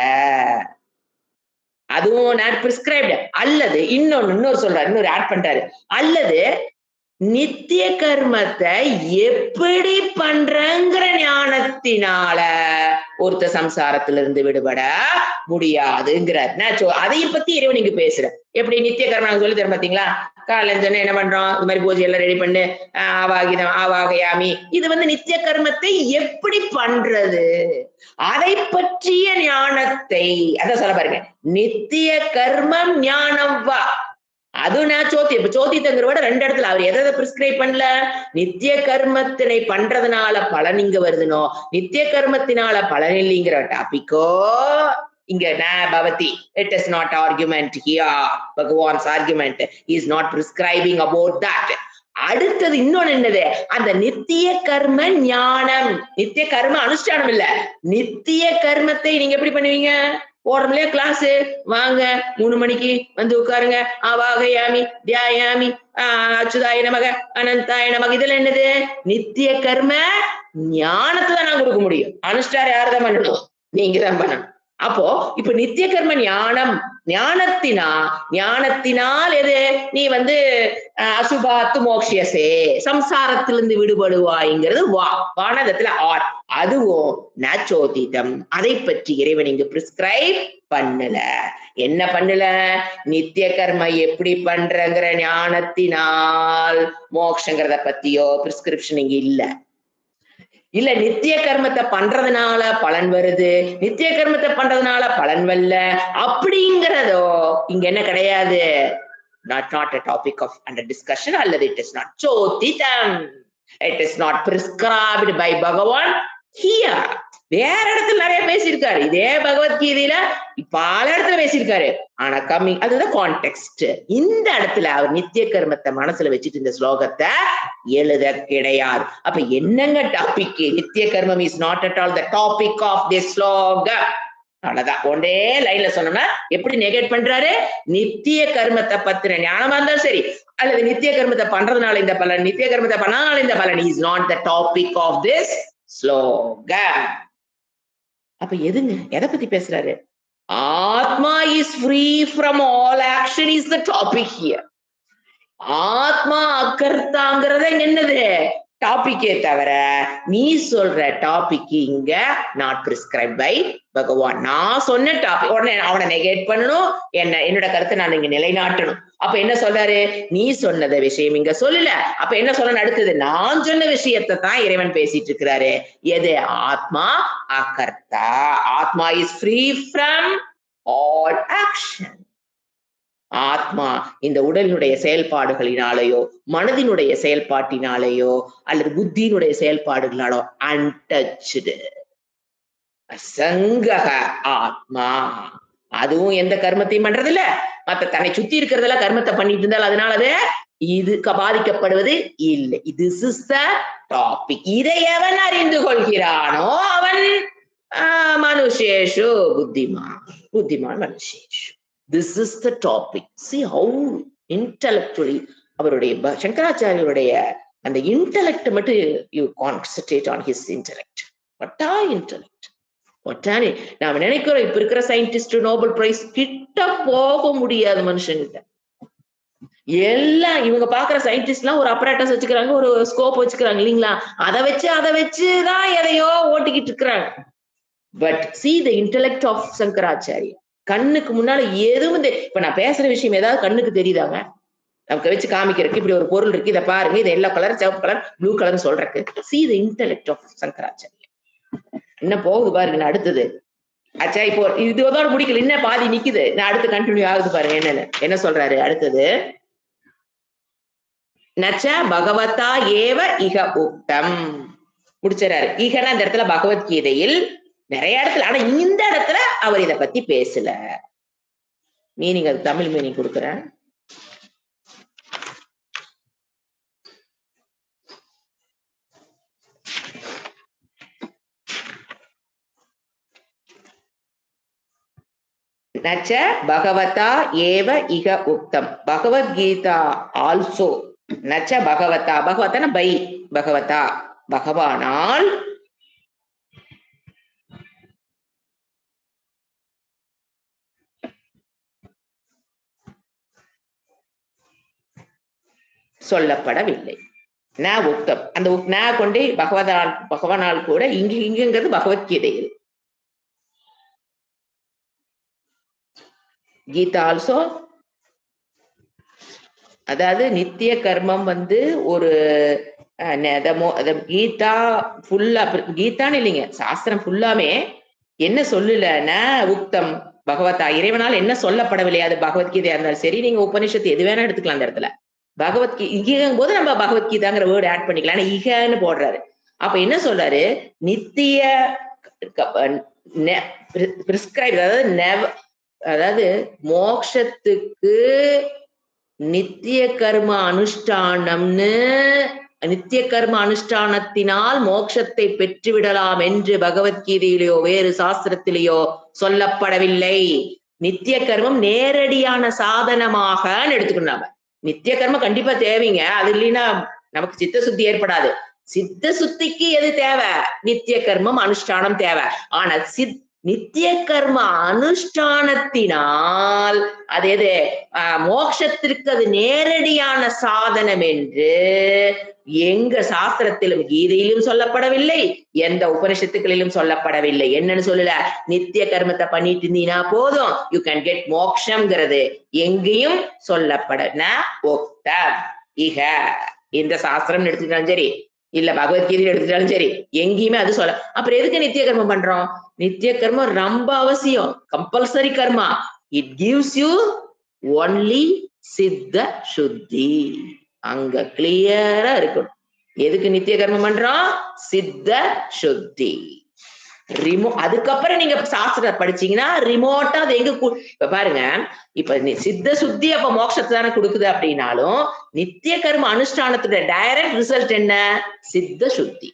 அதுவும் நான் பிரிஸ்கிரைப்டு அல்லது இன்னொரு சொல்றாரு, இன்னொரு ஆட் பண்றாரு. அல்லது நித்திய கர்மத்தை எப்படி பண்றங்கிற ஞானத்தினால ஒருத்த சம்சாரத்திலிருந்து விடுபட முடியாதுங்கிறார். அதையும் பத்தி இறைவன் நீங்க பேசுற. எப்படி நித்திய கர்மம் சொல்லி தர பாத்தீங்களா? காலையில என்ன பண்றோம்? இது மாதிரி பூஜை எல்லாம் ரெடி பண்ணு, ஆவாகிதம் ஆவாகயாமி. இது நித்திய கர்மத்தை எப்படி பண்றது, அதை பற்றிய ஞானத்தை அதான் சொல்ல பாருங்க. நித்திய கர்மம் ஞானம் வா. அது நான் சோத்தி இப்ப சோதித்தங்கிற விட 2 இடத்துல அவர் எதை பிரிஸ்கிரைப் பண்ணல? நித்திய கர்மத்தினை பண்றதுனால பலன் இங்க வருதுனோ, நித்திய கர்மத்தினால பலன் இல்லைங்கிற டாபிக்கோ இங்க பவதி. It is not argument here. Bhagavan's argument is not prescribing about that. அடுத்தது இன்னொன்னு என்னது? அந்த நித்திய கர்ம ஞானம். நித்திய கர்ம அனுஷ்டானம் இல்ல, நித்திய கர்மத்தை நீங்க எப்படி பண்ணுவீங்க? போறோம்லையா கிளாஸ், வாங்க 3 மணிக்கு வந்து உட்காருங்க, ஆவாகயாமி தியாயாமி அச்சுதாய நமக அனந்தாய நமக. இதுல என்னது? நித்திய கர்ம ஞானத்தை தான் நான் கொடுக்க முடியும். அனுஷ்டாரம் யாரு தான் பண்ணணும்? நீங்க தான் பண்ணணும். அப்போ இப்ப நித்திய கர்ம ஞானம், ஞானத்தினால் எது? நீ அசுபாத்து மோக்ஷியசே, சம்சாரத்திலிருந்து விடுபடுவாய்ங்கிறது வானதத்துல ஆர். அதுவும் நச்சோதிதம். அதை பற்றி இறைவன் இங்கு பிரிஸ்கிரைப் பண்ணல. என்ன பண்ணல? நித்திய கர்ம எப்படி பண்றங்கிற ஞானத்தினால் மோக்ஷங்கிறத பத்தியோ பிரிஸ்கிரிப்ஷன் இங்க இல்ல. இல்ல நித்திய கர்மத்தை பண்றதுனால பலன் வருது, நித்திய கர்மத்தை பண்றதுனால பலன் வரல அப்படிங்கிறதோ இங்க என்ன கிடையாது. not a topic of under discussion, அல்லது it is not சோதிதம். It is not prescribed by Bhagavan here. வேற இடத்துல நிறைய பேசியிருக்காரு. இதே பகவத்கீதையில பல இடத்துல பேசியிருக்காரு. ஆனா கம்மி, அதுதான் கான்டெக்ஸ்ட். இந்த இடத்துல அவர் நித்திய கர்மத்தை மனசுல வச்சுட்டு இந்த ஸ்லோகத்தை எழுத கிடையாது. அப்ப என்னங்க டாபிக்? நித்திய கர்மம் is not at all the topic of this ஸ்லோகம். அவ்வளவுதான். ஒரே லைன்ல சொன்னோம்னா எப்படி நெகேட் பண்றாரு? நித்திய கர்மத்தை பத்தின ஞானமா இருந்தாலும் சரி, அல்லது நித்திய கர்மத்தை பண்றதுனால இந்த பலன், நித்திய கர்மத்தை பண்ணாலும் இந்த பலன் is not the topic of this ஸ்லோகம். அப்ப எதுங்க? எதை பத்தி பேசுறாரு? ஆத்மா is free from all action is the topic here. ஆத்மா அக்கர்த்தாங்கிறத என்னது டாபிக்கே தவிர நீ சொல்ற டாபிக் இங்க நாட் பிரிஸ்கிரைப் பை பகவான். நான் சொன்ன டாபிக் உடனே அவனை நெகேட் பண்ணணும், என்னோட கருத்தை நான் இங்க நிலைநாட்டணும். அப்ப என்ன சொல்றாரு? நீ சொன்னத விஷயம் இங்க சொல்லல. அப்ப என்ன சொல்ல அடுத்தது? நான் சொன்ன விஷயத்தை தான் இறைவன் பேசிட்டு இருக்கிறாரு. எது? ஆத்மா அகர்த்தா. ஆத்மா is free from all action. ஆத்மா இந்த உடலினுடைய செயல்பாடுகளினாலேயோ, மனதினுடைய செயல்பாட்டினாலேயோ, அல்லது புத்தியினுடைய செயல்பாடுகளாலோ அன்டச்சுடு. அசங்கக ஆத்மா. அதுவும் எந்த கர்மத்தையும் பண்றது இல்ல. மத்த தன்னை சுத்தி இருக்கிறதெல்லாம் கர்மத்தை பண்ணிட்டு இருந்தால் அதனால அது இதுக்கு பாதிக்கப்படுவது இல்லை. This is the topic. இதை எவன் அறிந்து கொள்கிறானோ அவன் மனுஷேஷு புத்திமான் மனுஷேஷு. This is the topic. See how intellectually அவருடைய சங்கராச்சாரியருடைய அந்த இன்டெலெக்ட் மட்டும் you concentrate on his intellect. What are intellect? நாம நினைக்கிறோம் இப்ப இருக்கிற சயின்டிஸ்ட் நோபல் பிரைஸ் கிட்ட போக முடியாது மனுஷங்கிட்ட. எல்லாம் இவங்க பாக்குற சயின்டிஸ்ட் எல்லாம் ஒரு அப்பரேட்டஸ் வச்சுக்கிறாங்க, ஒரு ஸ்கோப் வச்சுக்கிறாங்க இல்லைங்களா? அதை வச்சுதான் எதையோ ஓட்டிக்கிட்டு இருக்கிறாங்க. But see the intellect of Shankaracharya. கண்ணுக்கு முன்னால எதுவும் இப்ப நான் பேசுற விஷயம் ஏதாவது கண்ணுக்கு தெரியுதாங்க? நமக்கு வச்சு காமிக்கிறதுக்கு இப்படி ஒரு பொருள் இருக்கு, இதை பாருங்க, இது எல்லோ கலர், சிவப்பு கலர், ப்ளூ கலர் சொல்றதுக்கு. see the intellect of Shankaracharya. என்ன போகுது பாருங்க அடுத்தது. ஆச்சா இப்போ இதோட முடிக்கல, என்ன பாதி நிக்குது, நான் அடுத்து கண்டினியூ ஆகுது பாருங்க. என்ன சொல்றாரு அடுத்தது? நச்ச பகவதா ஏவ இக உக்தம். முடிச்சாரு. ஈகனா இந்த இடத்துல பகவத்கீதையில் நிறைய இடத்துல, ஆனா இந்த இடத்துல அவர் இதை பத்தி பேசல. மீனிங் அது தமிழ் மீனிங் கொடுக்குறேன். நச்ச பகவதா ஏவ இக உக்தம். பகவத்கீதா ஆல்சோ நச்ச பகவதா, பகவதான பை பகவதா, பகவானால் சொல்லப்படவில்லை. ந உக்தம், அந்த ந கொண்டு பகவானால் கூட இங்குங்கிறது பகவத்கீதையில். கீதா ஆல்சோ, அதாவது நித்திய கர்மம் ஒரு கீதா ஃபுல்லா, கீதான்னு இல்லைங்க, சாஸ்திரம் ஃபுல்லாமே என்ன சொல்லலன்னா உக்தம் பகவதா, இறைவனால் என்ன சொல்லப்படவில்லை. அது பகவத்கீதையா இருந்தாலும் சரி, நீங்க உபனிஷத்து எது வேணா எடுத்துக்கலாம். அந்த இடத்துல இகும் போது நம்ம பகவத்கீதாங்கிற வேர்டு ஆட் பண்ணிக்கலாம். ஆனா இகன்னு போடுறாரு. அப்ப என்ன சொல்றாரு, நித்திய பிரிஸ்கிரைப், அதாவது மோட்சத்துக்கு நித்திய கர்ம அனுஷ்டானம்னு, நித்திய கர்ம அனுஷ்டானத்தினால் மோட்சத்தை பெற்றுவிடலாம் என்று பகவத்கீதையிலேயோ வேறு சாஸ்திரத்திலேயோ சொல்லப்படவில்லை. நித்திய கர்மம் நேரடியான சாதனமாக எடுத்துக்கணும். நித்திய கர்மம் கண்டிப்பா தேவைங்க. அது இல்லைன்னா நமக்கு சித்த சுத்தி ஏற்படாது. சித்த சுத்திக்கு எது தேவை? நித்திய கர்மம் அனுஷ்டானம் தேவை. ஆனா நித்திய கர்ம அனுஷ்டானத்தினால் அது எது மோட்சத்திற்கு அது நேரடியான சாதனம் என்று எங்க சாஸ்திரத்திலும் கீதையிலும் சொல்லப்படவில்லை, எந்த உபனிஷத்துக்களிலும் சொல்லப்படவில்லை. என்னன்னு சொல்லல, நித்திய கர்மத்தை பண்ணிட்டு இருந்தீங்கன்னா போதும், யூ கேன் கெட் மோக்ஷம்ங்கிறது எங்கேயும் சொல்லப்பட இக இந்த சாஸ்திரம் எடுத்துக்கிட்டாலும் சரி, இல்ல பகவத்கீதை எடுத்துட்டாலும் சரி, எங்கேயுமே அது சொல்ல. அப்புறம் எதுக்கு நித்திய கர்மம் பண்றோம்? நித்திய கர்மம் ரொம்ப அவசியம், compulsory karma. It gives you only சித்த சுத்தி. அங்க கிளியரா இருக்கணும். எதுக்கு நித்திய கர்மம் பண்றோம்? சித்த சுத்தி. அதுக்கப்புறம் நீங்க சாஸ்திரம் படிச்சீங்கன்னா ரிமோட்டா அது எங்க இப்ப பாருங்க, இப்ப சித்த சுத்தி அப்ப மோட்சத்தை தானே கொடுக்குது. அப்படின்னாலும் நித்திய கர்ம அனுஷ்டானத்தோட டைரக்ட் ரிசல்ட் என்ன? சித்த சுத்தி.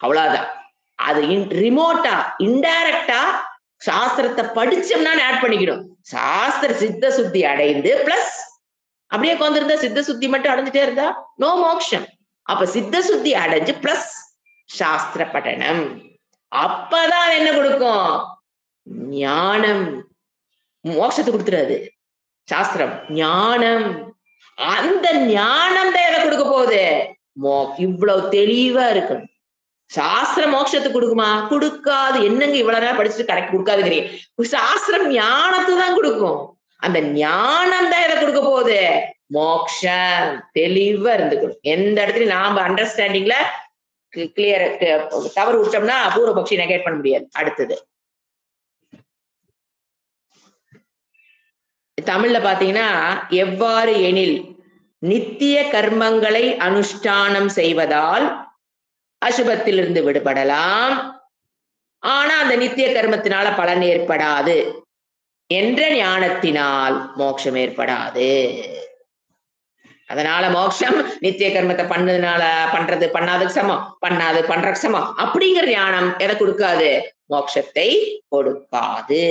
அவ்வளவுதான். அது ரிமோட்டா இன்டைரக்டா சாஸ்திரத்தை படிச்சோம்னா ஆட் பண்ணிக்கணும். சாஸ்திர சித்த சுத்தி அடைந்து பிளஸ் அப்படியே உட்கார்ந்திருந்தா சித்த சுத்தி மட்டும் அடைஞ்சிட்டே இருந்தா நோ மோக்ஷம். அப்ப சித்த சுத்தி அடைஞ்சு பிளஸ் சாஸ்திர பட்டனம், அப்பதான் என்ன கொடுக்கும்? ஞானம். மோட்சத்தை கொடுத்துறாது சாஸ்திரம், ஞானம். அந்த ஞானம் தான் எதை கொடுக்க போகுது? இவ்வளவு தெளிவா இருக்கணும். சாஸ்திரம் மோட்சத்தை கொடுக்குமா? கொடுக்காது. என்னங்க இவ்வளவு நேரம் படிச்சுட்டு கரெக்ட் கொடுக்காதுங்கிறீங்க. சாஸ்திரம் ஞானத்தை தான் கொடுக்கும். அந்த ஞானம் தான் எதை கொடுக்க போகுது? மோக்ஷம். தெளிவா இருந்துக்கணும். எந்த இடத்துலயும் நாம அண்டர்ஸ்டாண்டிங்ல கிளியர் தவறு விட்டோம்னா பூர்வ பக்ஷி நெகேட் பண்ண முடியாது. அடுத்தது தமிழ்ல பாத்தீங்கன்னா, எவ்வாறு எனில் நித்திய கர்மங்களை அனுஷ்டானம் செய்வதால் அசுபத்திலிருந்து விடுபடலாம், ஆனா அந்த நித்திய கர்மத்தினால பலன் ஏற்படாது என்ற ஞானத்தினால் மோட்சம் ஏற்படாது. அதனால மோட்சம் நித்திய கர்மத்தை பண்றது பண்ணாததுக்கு சமம், பண்ணாது பண்றதுக்கு சமம் அப்படிங்கிற ஞானம் எதை கொடுக்காது? மோட்சத்தை கொடுக்காது.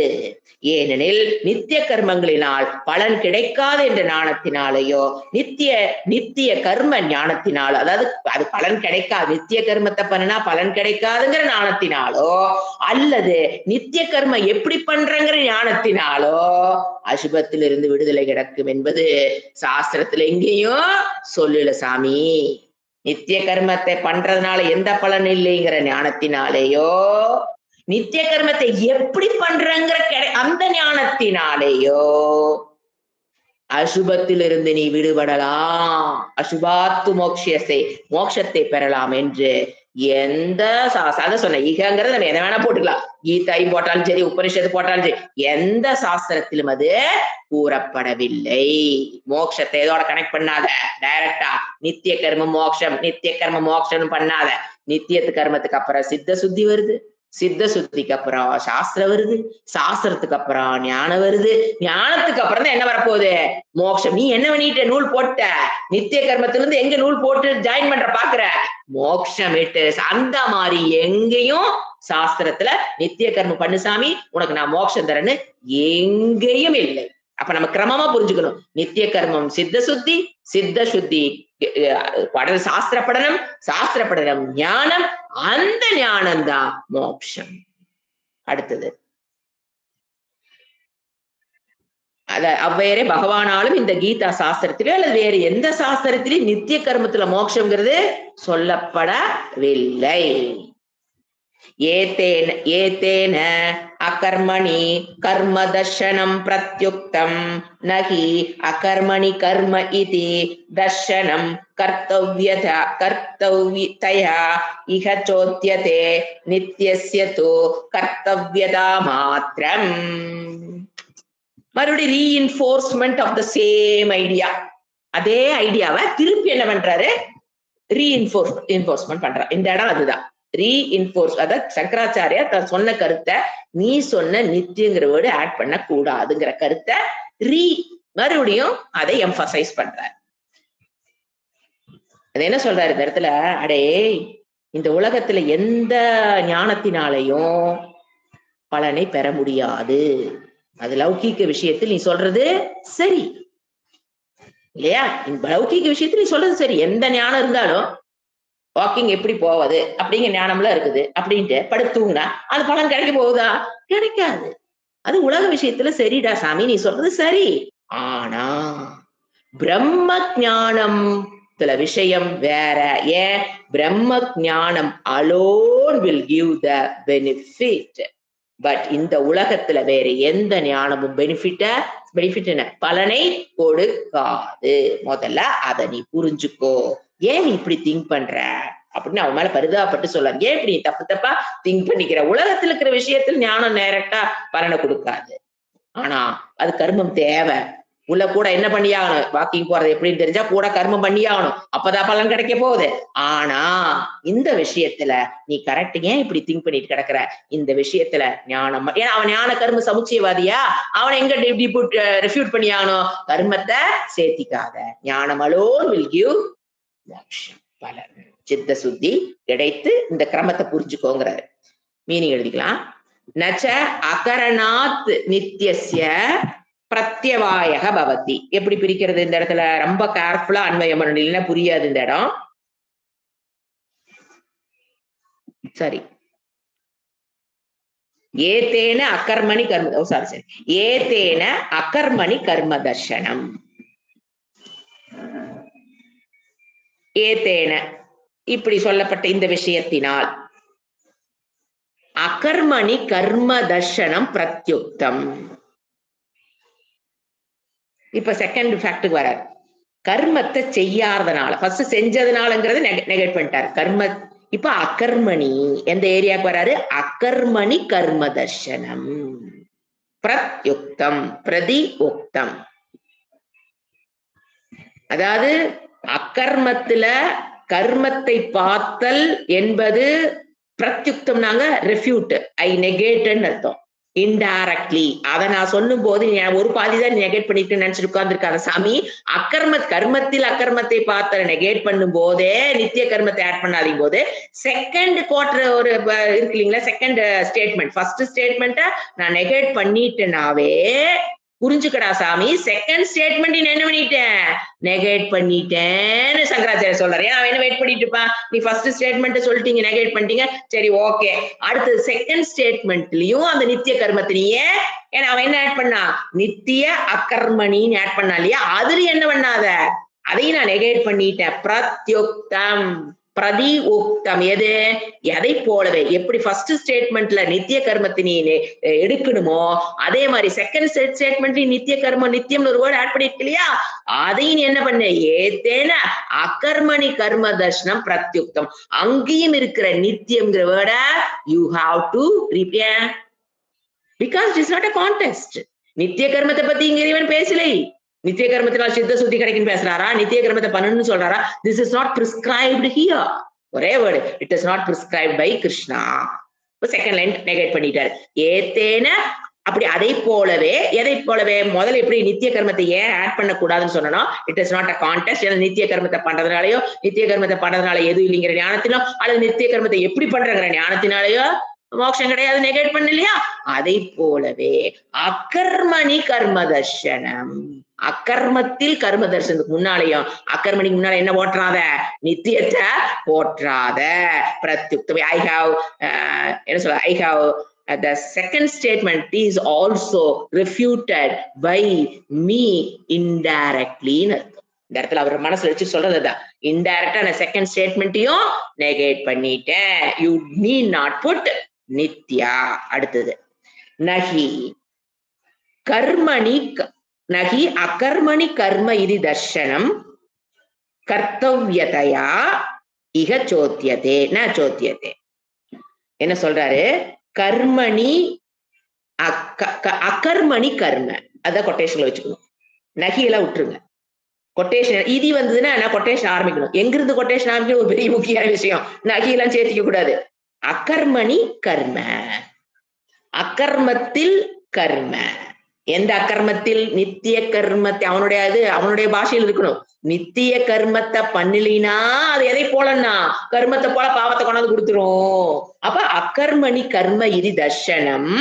ஏனெனில் நித்திய கர்மங்களினால் பலன் கிடைக்காது என்ற ஞானத்தினாலேயோ நித்திய கர்ம ஞானத்தினாலோ, அதாவது அது பலன் கிடைக்காது, நித்திய கர்மத்தை பண்ணினா பலன் கிடைக்காதுங்கிற ஞானத்தினாலோ, அல்லது நித்திய கர்ம எப்படி பண்றங்கிற ஞானத்தினாலோ அசுபத்திலிருந்து விடுதலை கிடைக்கும் என்பது சாஸ்திரத்துல எங்கேயும் சொல்லல சாமி. நித்திய கர்மத்தை பண்றதுனால எந்த பலன் இல்லைங்கிற ஞானத்தினாலேயோ, நித்திய கர்மத்தை எப்படி பண்றங்கிற அந்த ஞானத்தினாலேயோ அசுபத்திலிருந்து நீ விடுபடலாம், அசுபாத்து மோட்சத்தை பெறலாம் என்று எந்த அதான் சொன்ன ஈகங்கிறது நம்ம எதை வேணா போட்டுக்கலாம். கீதாயும் போட்டாலும் சரி, உபனிஷத்து போட்டாலும் சரி, எந்த சாஸ்திரத்திலும் அது கூறப்படவில்லை. மோட்சத்தை இதோட கனெக்ட் பண்ணாத, டைரக்டா நித்திய கர்ம மோட்சம், நித்திய கர்ம மோட்சம் பண்ணாத. நித்தியத்து கர்மத்துக்கு அப்புறம் சித்த சுத்தி வருது, சித்த சுத்திக்கு அப்புறம் சாஸ்திரம் வருது, சாஸ்திரத்துக்கு அப்புறம் ஞானம் வருது, ஞானத்துக்கு அப்புறம் தான் என்ன வரப்போகுது? மோட்சம். நீ என்ன பண்ணிட்ட? நூல் போட்ட. நித்திய கர்மத்துல இருந்து எங்க நூல் போட்டு ஜாயின் பண்ற பாக்குற? மோட்சம் இட்டு. அந்த மாதிரி எங்கேயும் சாஸ்திரத்துல நித்திய கர்மம் பண்ணு சாமி, உனக்கு நான் மோட்சம் தரேன்னு எங்கேயும் இல்லை. அப்ப நம்ம கிரமமா புரிஞ்சுக்கணும். நித்திய கர்மம் சித்த சுத்தி, சித்த சுத்தி சாஸ்திர படனம், சாஸ்திர படனம் ஞானம், அந்த ஞானம் தான் மோட்சம். அடுத்தது அவ்வேறே பகவானாலும் இந்த கீதா சாஸ்திரத்திலே அல்லது வேறு எந்த சாஸ்திரத்திலையும் நித்திய கர்மத்துல மோட்சம்ங்கிறது சொல்லப்படவில்லை. ஏதேன அகர்மணி கர்ம தர்ஷனம் பிரத்யுக்தம் நகி அகர்மணி கர்ம இதி தர்ஷனம் கர்த்தவ்யதயா இஹ சோத்யதே நித்யஸ்ய து கர்த்தவ்யதா மாத்ரம். மறுபடியும் reinforcement of the same idea. அதே ஐடியாவை திருப்பி என்ன பண்றாரு? ரீஇன்ஃபோர்ஸ்மெண்ட் பண்றாரு. இந்த இடம் அதுதான் ரீஇன்ஃபோர்ஸ். அதாவது சங்கராச்சாரியா தான் சொன்ன கருத்தை நீ சொன்ன நித்தியங்கிற வேர்டு ஆட் பண்ண கூடாதுங்கிற கருத்தை மறுபடியும் அதை எம்பசைஸ் பண்றாரு. அது என்ன சொல்றாரு இந்த இடத்துல? அடே, இந்த உலகத்துல எந்த ஞானத்தினாலையும் பலனை பெற முடியாது. அது லௌகீக விஷயத்தில் நீ சொல்றது சரி இல்லையா? இந்த லௌகீக விஷயத்தில் நீ சொல்றது சரி. எந்த ஞானம் இருந்தாலும் வாக்கிங் எப்படி போவது அப்படிங்கிற ஞானம்லாம் இருக்குது அப்படின்ட்டு படுத்துங்கன்னா அது பலன் கிடைக்க போகுதா? கிடைக்காது. அது உலக விஷயத்துல சரிடா சாமி, நீ சொல்றது சரி. ஆனா பிரம்ம ஞானம் விஷயம் வேற. ஏன்? பிரம்ம ஞானம் alone will give the benefit. But இந்த உலகத்துல வேற எந்த ஞானமும் பெனிஃபிட் பலனை கொடுக்காது. முதல்ல அதை நீ புரிஞ்சுக்கோ. ஏன் நீ இப்படி திங்க் பண்ற அப்படின்னு அவன் மேல பரிதாபப்பட்டு சொல்றாங்க. ஏன் இப்படி தப்பா திங்க் பண்ணிக்கிற? உலகத்துல இருக்கிற விஷயத்தில் ஞானம் டைரக்டா பலனை கொடுக்காது. ஆனா அது கர்மம் தேவை. உள்ள கூட என்ன பண்ணியாகணும்? வாக்கிங் போறது எப்படின்னு தெரிஞ்சா கூட கர்மம் பண்ணியாகணும். அப்பதான் பலன் கிடைக்க போகுது. ஆனா இந்த விஷயத்துல நீ கரெக்ட். ஏன் இப்படி திங்க் பண்ணிட்டு கிடக்குற? இந்த விஷயத்துல ஞானம், ஏன்னா அவன் ஞான கர்ம சமுச்சயவாதியா, அவனை எங்க ரெஃப்யூட் பண்ணியாகணும்? கர்மத்தை சேர்த்திக்காத. ஞானம் அலோன் வில் கிவ் மோட்சம், பலன். சித்த சுத்தி கிடைத்து இந்த கிரமத்தை புரிஞ்சுக்கோங்கிறாரு. மீனிங் எழுதிக்கலாம். நச்ச அகரணாத் நித்யஸ்ய பிரத்யவாயக பவதி. எப்படி பிரிக்கிறது இந்த இடத்துல? ரொம்ப கேர்ஃபுல்லா அன்வயம் பண்ணணும், இல்லைன்னா புரியாது இந்த இடம். சரி. ஏதேன அகர்மணி கர்ம சரி ஏதேன அகர்மணி கர்ம தர்ஷனம். ஏதேன இப்படி சொல்லப்பட்ட இந்த விஷயத்தினால் அகர்மணி கர்ம தர்ஷனம் பிரத்யுக்தம். இப்ப செகண்ட் ஃபேக்டுக்கு வராரு. கர்மத்தை செய்யாதனால, ஃபர்ஸ்ட் செஞ்சதுனாலங்கிறத நெகேட் பண்ணிட்டாரு. கர்ம இப்ப அகர்மணி எந்த ஏரியாவுக்கு வராரு? அகர்மணி கர்ம தர்ஷனம் பிரத்யுக்தம் பிரதி உக்தம். அதாவது அகர்மத்துல கர்மத்தை பார்த்தல் என்பது பிரத்யுக்தம், நாங்க ரெஃப்யூட், ஐ நெகேட்னு அர்த்தம். இன்டைரக்ட்லி அதை நான் சொல்லும் போது ஒரு பாதிதான் நெகேட் பண்ணிட்டு நினைச்சிட்டு உட்கார்ந்துருக்காங்க சாமி. கர்மத்தில் அக்கர்மத்தை பார்த்த நெகேட் பண்ணும் போதே நித்திய கர்மத்தை ஆட் பண்ணாதீங்க போது செகண்ட் குவார்டர் ஒரு இருக்கு இல்லைங்களா, செகண்ட் ஸ்டேட்மெண்ட். ஃபர்ஸ்ட் ஸ்டேட்மெண்ட்டை நான் நெகேட் பண்ணிட்டேனாவே புரிஞ்சுக்கடா சாமி, செகண்ட் ஸ்டேட்மெண்ட் என்ன பண்ணிட்டேன்? நெகேட் பண்ணிட்டேன்னு சங்கராச்சாரிய சொல்றாரு. ஏன்னா அவன் என்ன வெயிட் பண்ணிட்டு இருப்பான்? நீ ஃபர்ஸ்ட் ஸ்டேட்மெண்ட் சொல்லிட்டீங்க, நெகேட் பண்ணிட்டீங்க, சரி ஓகே, அடுத்தது செகண்ட் ஸ்டேட்மெண்ட்லயும் அந்த நித்திய கர்மத்திலேயே, ஏன்னா அவன் என்ன ஆட் பண்ணா? நித்திய அகர்மணின்னு ஆட் பண்ணா இல்லையா? அதுல என்ன பண்ணாத, அதையும் நான் நெகேட் பண்ணிட்டேன். பிரத்யுக்தம் பிரதி உக்தம். எது? எதை போலவே எப்படி ஃபர்ஸ்ட் ஸ்டேட்மெண்ட்ல நித்திய கர்மத்தை நீ எடுக்கணுமோ அதே மாதிரி செகண்ட் ஸ்டேட்மெண்ட்ல நித்திய கர்மம் நித்தியம்னு ஒரு வேர்டு ஆட் பண்ணிருக்கு இல்லையா? அதையும் என்ன பண்ண? ஏதேன அகர்மணி கர்ம தர்ஷனம் பிரத்யுக்தம். அங்கேயும் இருக்கிற நித்தியம்ங்கிற word you have to repair, because it is not a contest. நித்திய கர்மத்தை பத்தி இங்க இவன் பேசலை. நித்திய கர்மத்தினால் சித்த சுத்தி கிடைக்கும் பேசுறாரா? நித்திய கர்மத்தை பண்ணணும்னு சொல்றாரா? This is not prescribed here. ஒரே word, it is not prescribed by Krishna. Second line negate பண்ணிட்டாரு. ஏத்தேன அப்படி அதை போலவே எதை போலவே முதல்ல எப்படி நித்திய கர்மத்தை ஏன் ஆட் பண்ண கூடாதுன்னு சொன்னா it is not a contest. ஏன்னா நித்திய கர்மத்தை பண்றதுனாலயோ நித்திய கர்மத்தை பண்றதுனால எதுவும் இல்லைங்கிற ஞானத்தினோ அல்லது நித்திய கர்மத்தை எப்படி பண்றங்கிற ஞானத்தினாலயோ மோட்சம் கிடையாது நெகேட் பண்ண இல்லையா? அதை போலவே அகர்மணி கர்ம தர்ஷனம், அகர்மத்தில் கர்ம தர்சனத்துக்கு முன்னாலேயும் அகர்மணிக்கு முன்னால என்ன போற்றாத நித்தியத்தை போற்றாத பிரத்யுக்தமே ஐ ஹாவ் என்ன சொல்ல I have the second statement is also refuted by me indirectly. இந்த இடத்துல அவர் மனசுல வச்சு சொல்றதுதான் இன்டைரக்டா நான் செகண்ட் ஸ்டேட்மெண்ட்டையும் நெகேட் பண்ணிட்டேன். யூ நீட் நாட் புட் நித்யா. அடுத்தது நகி கர்மணி நகி அகர்மணி கர்ம இது தர்ஷனம் கர்த்தவ்யதையா இக சோத்தியதே ந சோத்தியதே. என்ன சொல்றாரு? கர்மணி அகர்மணி கர்ம, அதான் கொட்டேஷன்ல வச்சுக்கணும். நகியெல்லாம் விட்டுருங்க. கொட்டேஷன் இது வந்ததுன்னா நான் கொட்டேஷன் ஆரம்பிக்கணும். எங்கிருந்து கொட்டேஷன் ஆரம்பிக்கணும் ஒரு பெரிய முக்கியமான விஷயம். நகியெல்லாம் சேர்த்திக்க கூடாது. அகர்மணி கர்ம, அகர்மத்தில் கர்ம. எந்த அகர்மத்தில்? நித்திய கர்மத்தை அவனுடைய பாஷையில் இருக்கணும். நித்திய கர்மத்தை பண்ணலினா அது எதை போலன்னா கர்மத்தை போல பாவத்தை கொண்டாந்து கொடுத்துரும். அப்ப அகர்மணி கர்ம இது தர்ஷனம்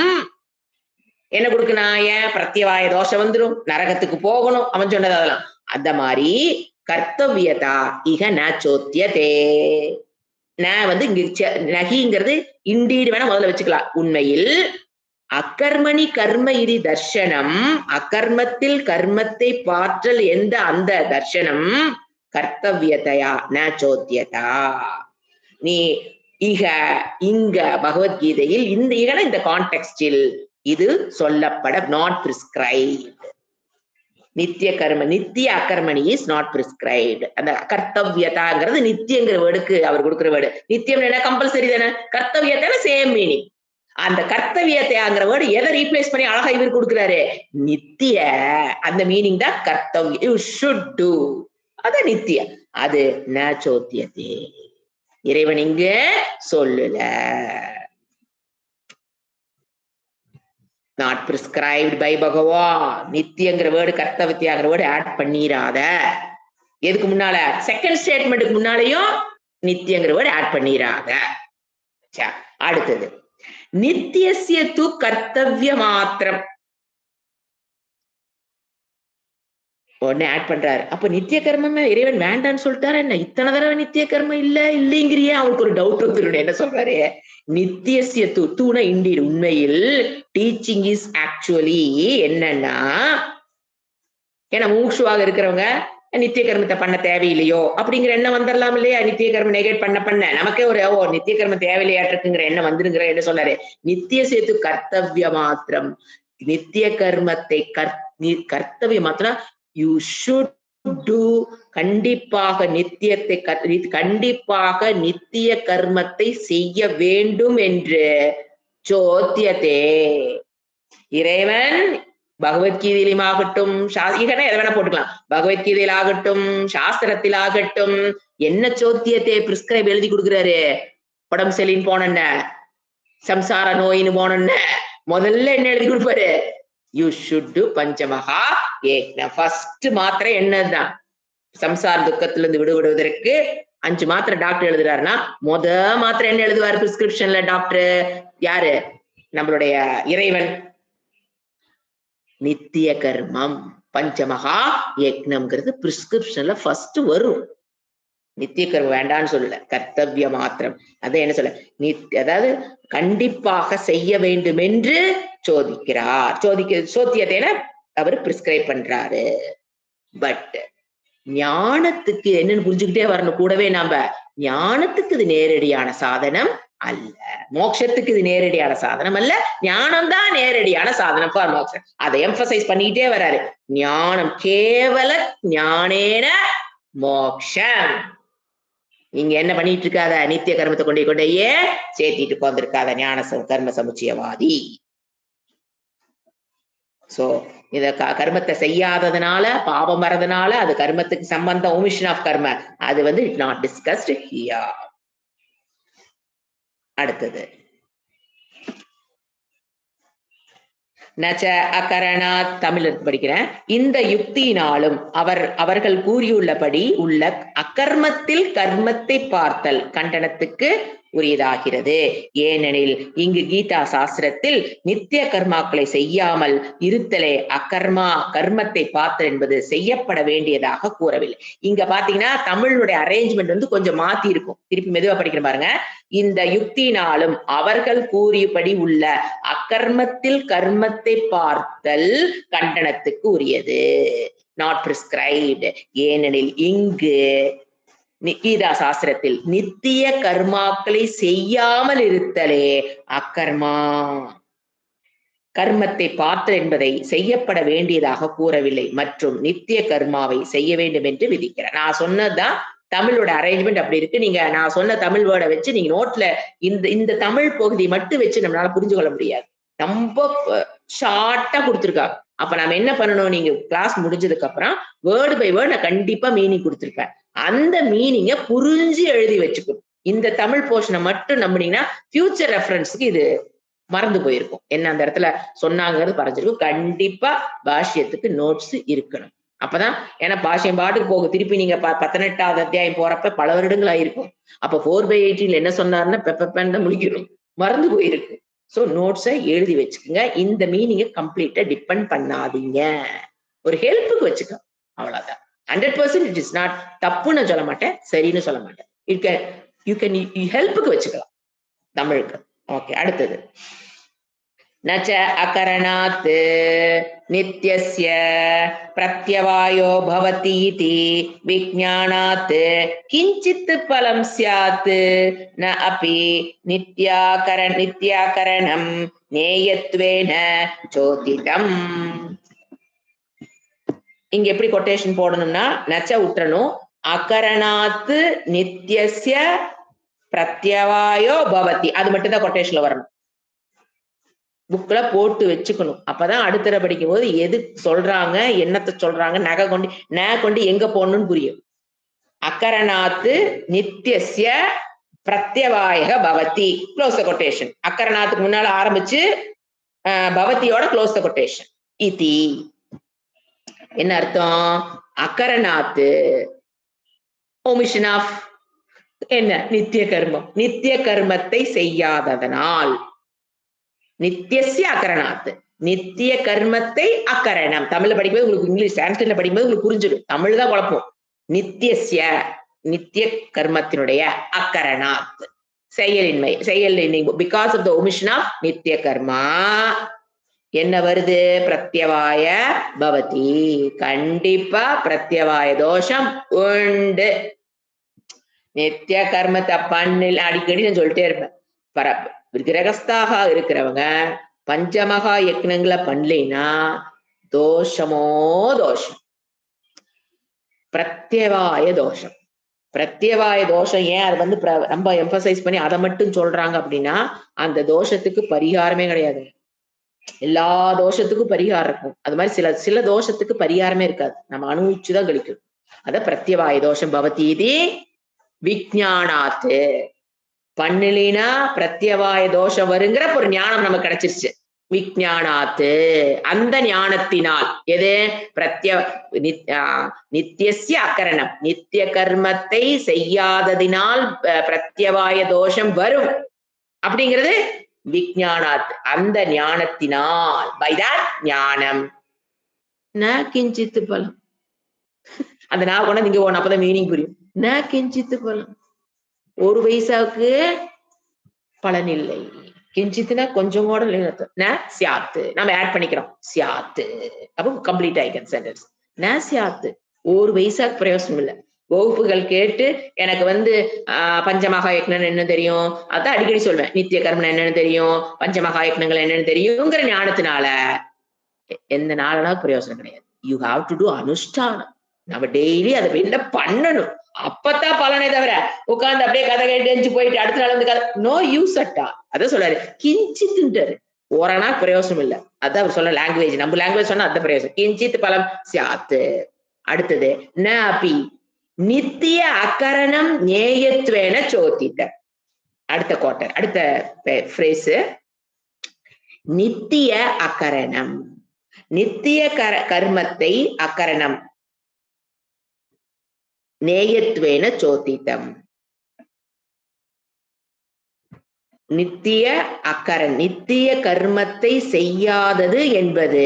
என்ன கொடுக்கணும்? ஏன் பிரத்யவாய தோஷம் வந்துடும், நரகத்துக்கு போகணும் அவன் சொன்னது. அதெல்லாம் அந்த மாதிரி கர்த்தவியதா இக ந சோத்தியதே. நான் வந்து இங்க நகிங்கிறது இண்டீடு வேணா முதல்ல வச்சுக்கலாம். உண்மையில் அகர்மணி கர்ம இதி தர்ஷனம், அகர்மத்தில் கர்மத்தை பாற்றல் எந்த அந்த தர்ஷனம் கர்த்தவியதையா ந சோத்தியதா. நீ இக இங்க பகவத்கீதையில் இந்த இகன இந்த கான்டெக்ஸ்டில் இது சொல்லப்பட நாட் பிரிஸ்கிரைப்ட். நித்திய கர்ம நித்திய அகர்மணி இஸ் நாட் பிரிஸ்கிரைப்ட். அந்த கர்த்தவியதாங்கிறது நித்தியங்கிற வேர்டுக்கு அவர் கொடுக்குற வேர்டு. நித்தியம் என்ன கம்பல்சரி தானே, கர்த்தவியத்தான சேம் மீனிங். அந்த கர்த்தவியத்தைங்கிற வேர்டு எதை ரீப்ளேஸ் பண்ணி அழகா இவர் கொடுக்கிறாரு? நித்திய, அந்த மீனிங் தான் கர்த்தவிய. யூ ஷுட் டு, அது நித்திய, அது ந சோத்தியதே. இறைவன் இங்க சொல்லல. நாட் பிரிஸ்கிரைப்ட் பை பகவான். நித்தியங்கிற வேர்டு கர்த்தவியங்கிற வேர்டு ஆட் பண்ணிராத. எதுக்கு முன்னால? செகண்ட் ஸ்டேட்மெண்ட்டுக்கு முன்னாலேயும் நித்தியங்கிற வேர்டு ஆட் பண்ணிராத. அடுத்தது நித்தியஸ்ய து கர்த்தவ்ய மாத்திரம் உடனே ஆட் பண்றாரு. அப்ப நித்திய கர்மமே இறைவன் வேண்டான்னு சொல்லிட்டாரு என்ன? இத்தனை தடவை நித்திய கர்மம் இல்லைங்கிறியே அவருக்கு ஒரு டவுட் வந்துடும். என்ன சொல்றாரு? நித்தியஸ்ய து, தூண இண்டீடு உண்மையில் டீச்சிங் இஸ் ஆக்சுவலி என்னன்னா, ஏன்னா மூக்ஷுவாக இருக்கிறவங்க நித்திய கர்மத்தை பண்ண தேவையில்லையோ அப்படிங்கிற எண்ணம் வந்துடலாம் இல்லையா? நித்திய கர்மம் நெகேட் பண்ண நமக்கே ஒரு நித்திய கர்மம் தேவையில்லையாட்டிருக்குங்கிற எண்ணம் வந்துருங்கிற என்ன சொல்றாரு? நித்திய சேத்து கர்த்தவ்ய மாத்திரம், நித்திய கர்மத்தை கர்த்தவ்ய மாத்திரம் யூ ஷுட் டு, கண்டிப்பாக நித்தியத்தை கண்டிப்பாக நித்திய கர்மத்தை செய்ய வேண்டும் என்று சோத்தியதே. இறைவன் பகவத்கீதையிலும் ஆகட்டும், எதை வேணா போட்டுக்கலாம், பகவத்கீதையில் ஆகட்டும் சாஸ்திரத்தில் ஆகட்டும் என்ன சோத்தியத்தை பிரிஸ்கிரைப் எழுதி கொடுக்குறாரு? உடம்பு செலின்னு போன, சம்சார நோயின்னு போன முதல்ல என்ன எழுதி கொடுப்பாரு? யூ ஷுட் டு பஞ்சமகா ஏக்ன. ஃபர்ஸ்ட் மாத்திரை என்னதுதான்? சம்சார துக்கத்துல இருந்து விடுபடுவதற்கு 5 மாத்திரை டாக்டர் எழுதுறாருன்னா மாத்திரை என்ன எழுதுவாரு பிரிஸ்கிரிப்ஷன்ல டாக்டர்? யாரு? நம்மளுடைய இறைவன். நித்திய கர்மம் பஞ்சமகா யக்னம்ங்கிறது பிரிஸ்கிரிப்ஷன்ல ஃபர்ஸ்ட் வரும். நித்திய கர்மம் வேண்டான்னு சொல்லல, கர்த்தவ்ய மாத்திரம். அதை என்ன சொல்ல? அதாவது கண்டிப்பாக செய்ய வேண்டும் என்று சோதிக்கிறார். சோத்தியத்தை அவர் பிரிஸ்கிரைப் பண்றாரு. பட் ஞானத்துக்கு என்னன்னு புரிஞ்சுக்கிட்டே வரணும் கூடவே. நாம ஞானத்துக்கு இது நேரடியான சாதனம் அல்ல, மோட்சத்துக்கு இது நேரடியான சாதனம் அல்ல, ஞானம் தான் நேரடியான சாதனம் ஃபார் மோட்சம். அதை எம்பசைஸ் பண்ணிக்கிட்டே வராரு. ஞானம் கேவல ஞானேன மோக்ஷம். நீங்க என்ன பண்ணிட்டு இருக்காத? நித்திய கர்மத்தை கொண்டே சேர்த்திட்டு போந்திருக்காத ஞான கர்ம சமுச்சயவாதி. சோ இத கர்மத்தை செய்யாததுனால பாவம் வரதுனால அது கர்மத்துக்கு சம்பந்தம், omission ஆஃப் கர்ம, அது இட் நாட் டிஸ்கஸ்ட் ஹியர். அடுத்தது நச்ச அகரணாத் தமிழ் படிக்கிறேன். இந்த யுக்தியினாலும் அவர்கள் கூறியுள்ளபடி உள்ள அகர்மத்தில் கர்மத்தை பார்த்தல் கண்டனத்துக்கு உரியதாகிறது. ஏனெனில் இங்கு கீதா சாஸ்திரத்தில் நித்திய கர்மாக்களை செய்யாமல் இருத்தலே கர்மத்தை பார்த்தல் என்பது செய்யப்பட வேண்டியதாக கூறவில்லை. இங்க பாத்தீங்கன்னா தமிழுடைய அரேஞ்ச்மெண்ட் வந்து கொஞ்சம் மாத்தி இருக்கும். திருப்பி மெதுவா படிக்கிற பாருங்க. இந்த யுக்தியினாலும் அவர்கள் கூறியபடி உள்ள அகர்மத்தில் கர்மத்தை பார்த்தல் கண்டனத்துக்கு உரியது. Not prescribed. ஏனெனில் இங்கு கீதா சாஸ்திரத்தில் நித்திய கர்மாக்களை செய்யாமல் இருத்தலே அக்கர்மா கர்மத்தை பார்த்தல் என்பதை செய்யப்பட வேண்டியதாக கூறவில்லை மற்றும் நித்திய கர்மாவை செய்ய வேண்டும் என்று விதிக்கிறார். நான் சொன்னதுதான் தமிழோட அரேஞ்ச்மெண்ட் அப்படி இருக்கு. நீங்க நான் சொன்ன தமிழ் வேர்டை வச்சு நீங்க நோட்ல இந்த தமிழ் பகுதி மட்டும் வச்சு நம்மளால புரிஞ்சு கொள்ள முடியாது. ரொம்ப ஷார்ட்டா கொடுத்துருக்காங்க. அப்ப நம்ம என்ன பண்ணணும், நீங்க கிளாஸ் முடிஞ்சதுக்கு அப்புறம் வேர்டு பை வேர்டு நான் கண்டிப்பா மீனிங் கொடுத்துருப்பேன். அந்த மீனிங்க புரிஞ்சு எழுதி வச்சுக்கணும். இந்த தமிழ் போர்ஷனை மட்டும் நம்பினீங்கன்னா ஃபியூச்சர் ரெஃபரன்ஸுக்கு இது மறந்து போயிருக்கும். என்ன அந்த இடத்துல சொன்னாங்கிறது பறஞ்சிருக்கும். கண்டிப்பா பாஷ்யத்துக்கு நோட்ஸ் இருக்கணும். அப்பதான் ஏன்னா பாஷ்யம் பாட்டுக்கு போகும். திருப்பி நீங்க 18வது அத்தியாயம் போறப்ப பல வருடங்கள் ஆயிருக்கும். அப்ப 4/18 என்ன சொன்னாருன்னா பெப்பன் முடிக்கணும், மறந்து போயிருக்கு. சோ நோட்ஸை எழுதி வச்சுக்கோங்க. இந்த மீனிங்க கம்ப்ளீட்டா டிபெண்ட் பண்ணாதீங்க, ஒரு ஹெல்ப்புக்கு வச்சுக்க, அவ்வளவுதான். 100% இட் இஸ் நாட் தப்புன்னு சொல்ல மாட்டேன், சரின்னு சொல்ல மாட்டேன். யூ கேன் ஹெல்ப்புக்கு வச்சுக்கலாம் தமிழுக்கு. ஓகே, அடுத்தது நச்ச அகரணாத் நித்யஸ்ய பிரத்யவாயோ பவதி இதி விஞ்ஞானாத் கிஞ்சித் பலம் ஸ்யாத் ந அபி நித்யாகரணம் நேயத்வேன சோதிதம். இங்க எப்படி கொட்டேஷன் போடணும்னா நச்ச உற்றணும், அகரணாத் நித்யஸ்ய பிரத்யவாயோ பவதி, அது மட்டும் தான் கொட்டேஷன்ல வரணும். புக்ல போட்டு வச்சுக்கணும். அப்பதான் அடுத்த படிக்கும் போது எது சொல்றாங்க, என்னத்தை சொல்றாங்க, நகை கொண்டு எங்க போடணும்னு புரியும். அகரணாத்து நித்யஸ்ய பிரத்யவாய பவதி, க்ளோஸ் த கொட்டேஷன். அகரணாத்துக்கு முன்னால ஆரம்பிச்சு பவதியோட க்ளோஸ் த கொட்டேஷன். இதி என்ன அர்த்தம்? அகரணாத்து ஓமிஷன் ஆஃப் என்ன? நித்திய கர்மம். நித்திய கர்மத்தை செய்யாததனால், நித்தியஸ்ய அகரணாத், நித்திய கர்மத்தை அகரணம். தமிழ்ல படிக்கும்போது உங்களுக்கு இங்கிலீஷ் சான்ஸ்கிரிட்ல படிக்கும்போது உங்களுக்கு புரிஞ்சிடும். தமிழ் தான் குழப்பம். நித்தியஸ்ய நித்திய கர்மத்தினுடைய அகரணாத் செயலின்மை, because of the omission of நித்திய கர்மா என்ன வருது? பிரத்யவாய பவதி. கண்டிப்பா பிரத்யவாய தோஷம் உண்டு. நித்திய கர்மத்தை பண்ணில் அடிக்கடி நான் சொல்லிட்டே இருப்பேன். கிரகஸ்தாக இருக்கிறவங்க பஞ்சமகா யக்னங்களை பண்ணலைன்னா தோஷமோ தோஷம், பிரத்யவாய தோஷம். பிரத்யவாய தோஷம் ஏன் அது வந்து ரொம்ப எம்பசைஸ் பண்ணி அதை மட்டும் சொல்றாங்க அப்படின்னா, அந்த தோஷத்துக்கு பரிகாரமே கிடையாது. எல்லா தோஷத்துக்கும் பரிகாரம் இருக்கும். அது மாதிரி சில தோஷத்துக்கு பரிகாரமே இருக்காது, நம்ம அனுபவிச்சுதான் கழிக்கும். அத பிரத்யவாய தோஷம் பவதி விஞ்ஞானாத்து. பண்ணலினா பிரத்யவாய தோஷம் வருங்கிற ஒரு ஞானம் நமக்கு கிடைச்சிருச்சு. விஞ்ஞானாத்து, அந்த ஞானத்தினால். எது? நித்தியஸ்ய அகரணம், நித்திய கர்மத்தை செய்யாததினால் பிரத்யவாய தோஷம் வரும் அப்படிங்கிறது விஞ்ஞானாத், அந்த ஞானத்தினால். பை தட் ஞானம் ந கிஞ்சித்து பலம். அந்த நான் கொண்டு நீங்க போன அப்பதான் மீனிங் புரியும். ந கிஞ்சித்து பலம், ஒரு பைசாவுக்கு பலன் இல்லை. கிஞ்சித்துனா கொஞ்சம் கூட ந சியாத்து, நம்ம ஆட் பண்ணிக்கிறோம் சியாத்து, அப்போ கம்ப்ளீட் ஆயிக்கும் சென்டென்ஸ். ந சியாத்து, ஒரு பைசாக்கு பிரயோசனம் இல்லை. வகுப்புகள் கேட்டு எனக்கு வந்து பஞ்சமகா யக்னம் என்ன தெரியும், அதான் அடிக்கடி சொல்வேன். நித்திய கர்மம் என்னன்னு தெரியும், பஞ்சமகா யக்னங்கள் என்னன்னு தெரியுங்கிற ஞானத்தினால எந்த நாளும் பிரயோசனம் கிடையாது. யூ ஹாவ் டு டூ அனுஷ்டானம். நம்ம டெய்லி அதை என்ன பண்ணணும், அப்பதான் பலனை தவிர உட்கார்ந்து அப்படியே கதை கேட்டு போயிட்டு அடுத்த நாள் வந்து கதை நோ யூஸ் அட்டா. அதான் சொல்றாரு, கிஞ்சித்துன்றாரு. ஓரணா பிரயோசனம் இல்லை. அதான் அவர் சொல்ல லாங்குவேஜ், நம்ம லாங்குவேஜ் சொன்னா அதான் பிரயோசனம். கிஞ்சித் பலம் சியாத்து. அடுத்தது ந அபி நித்திய அகரணம் நேயத்வேன சோதித. அடுத்த குவார்டர், அடுத்த ஃப்ரேஸ். நித்திய அகரணம். நித்திய கர்மத்தை அகரணம் நேயத்வேன சோதிதம். நித்திய நித்திய கர்மத்தை செய்யாதது என்பது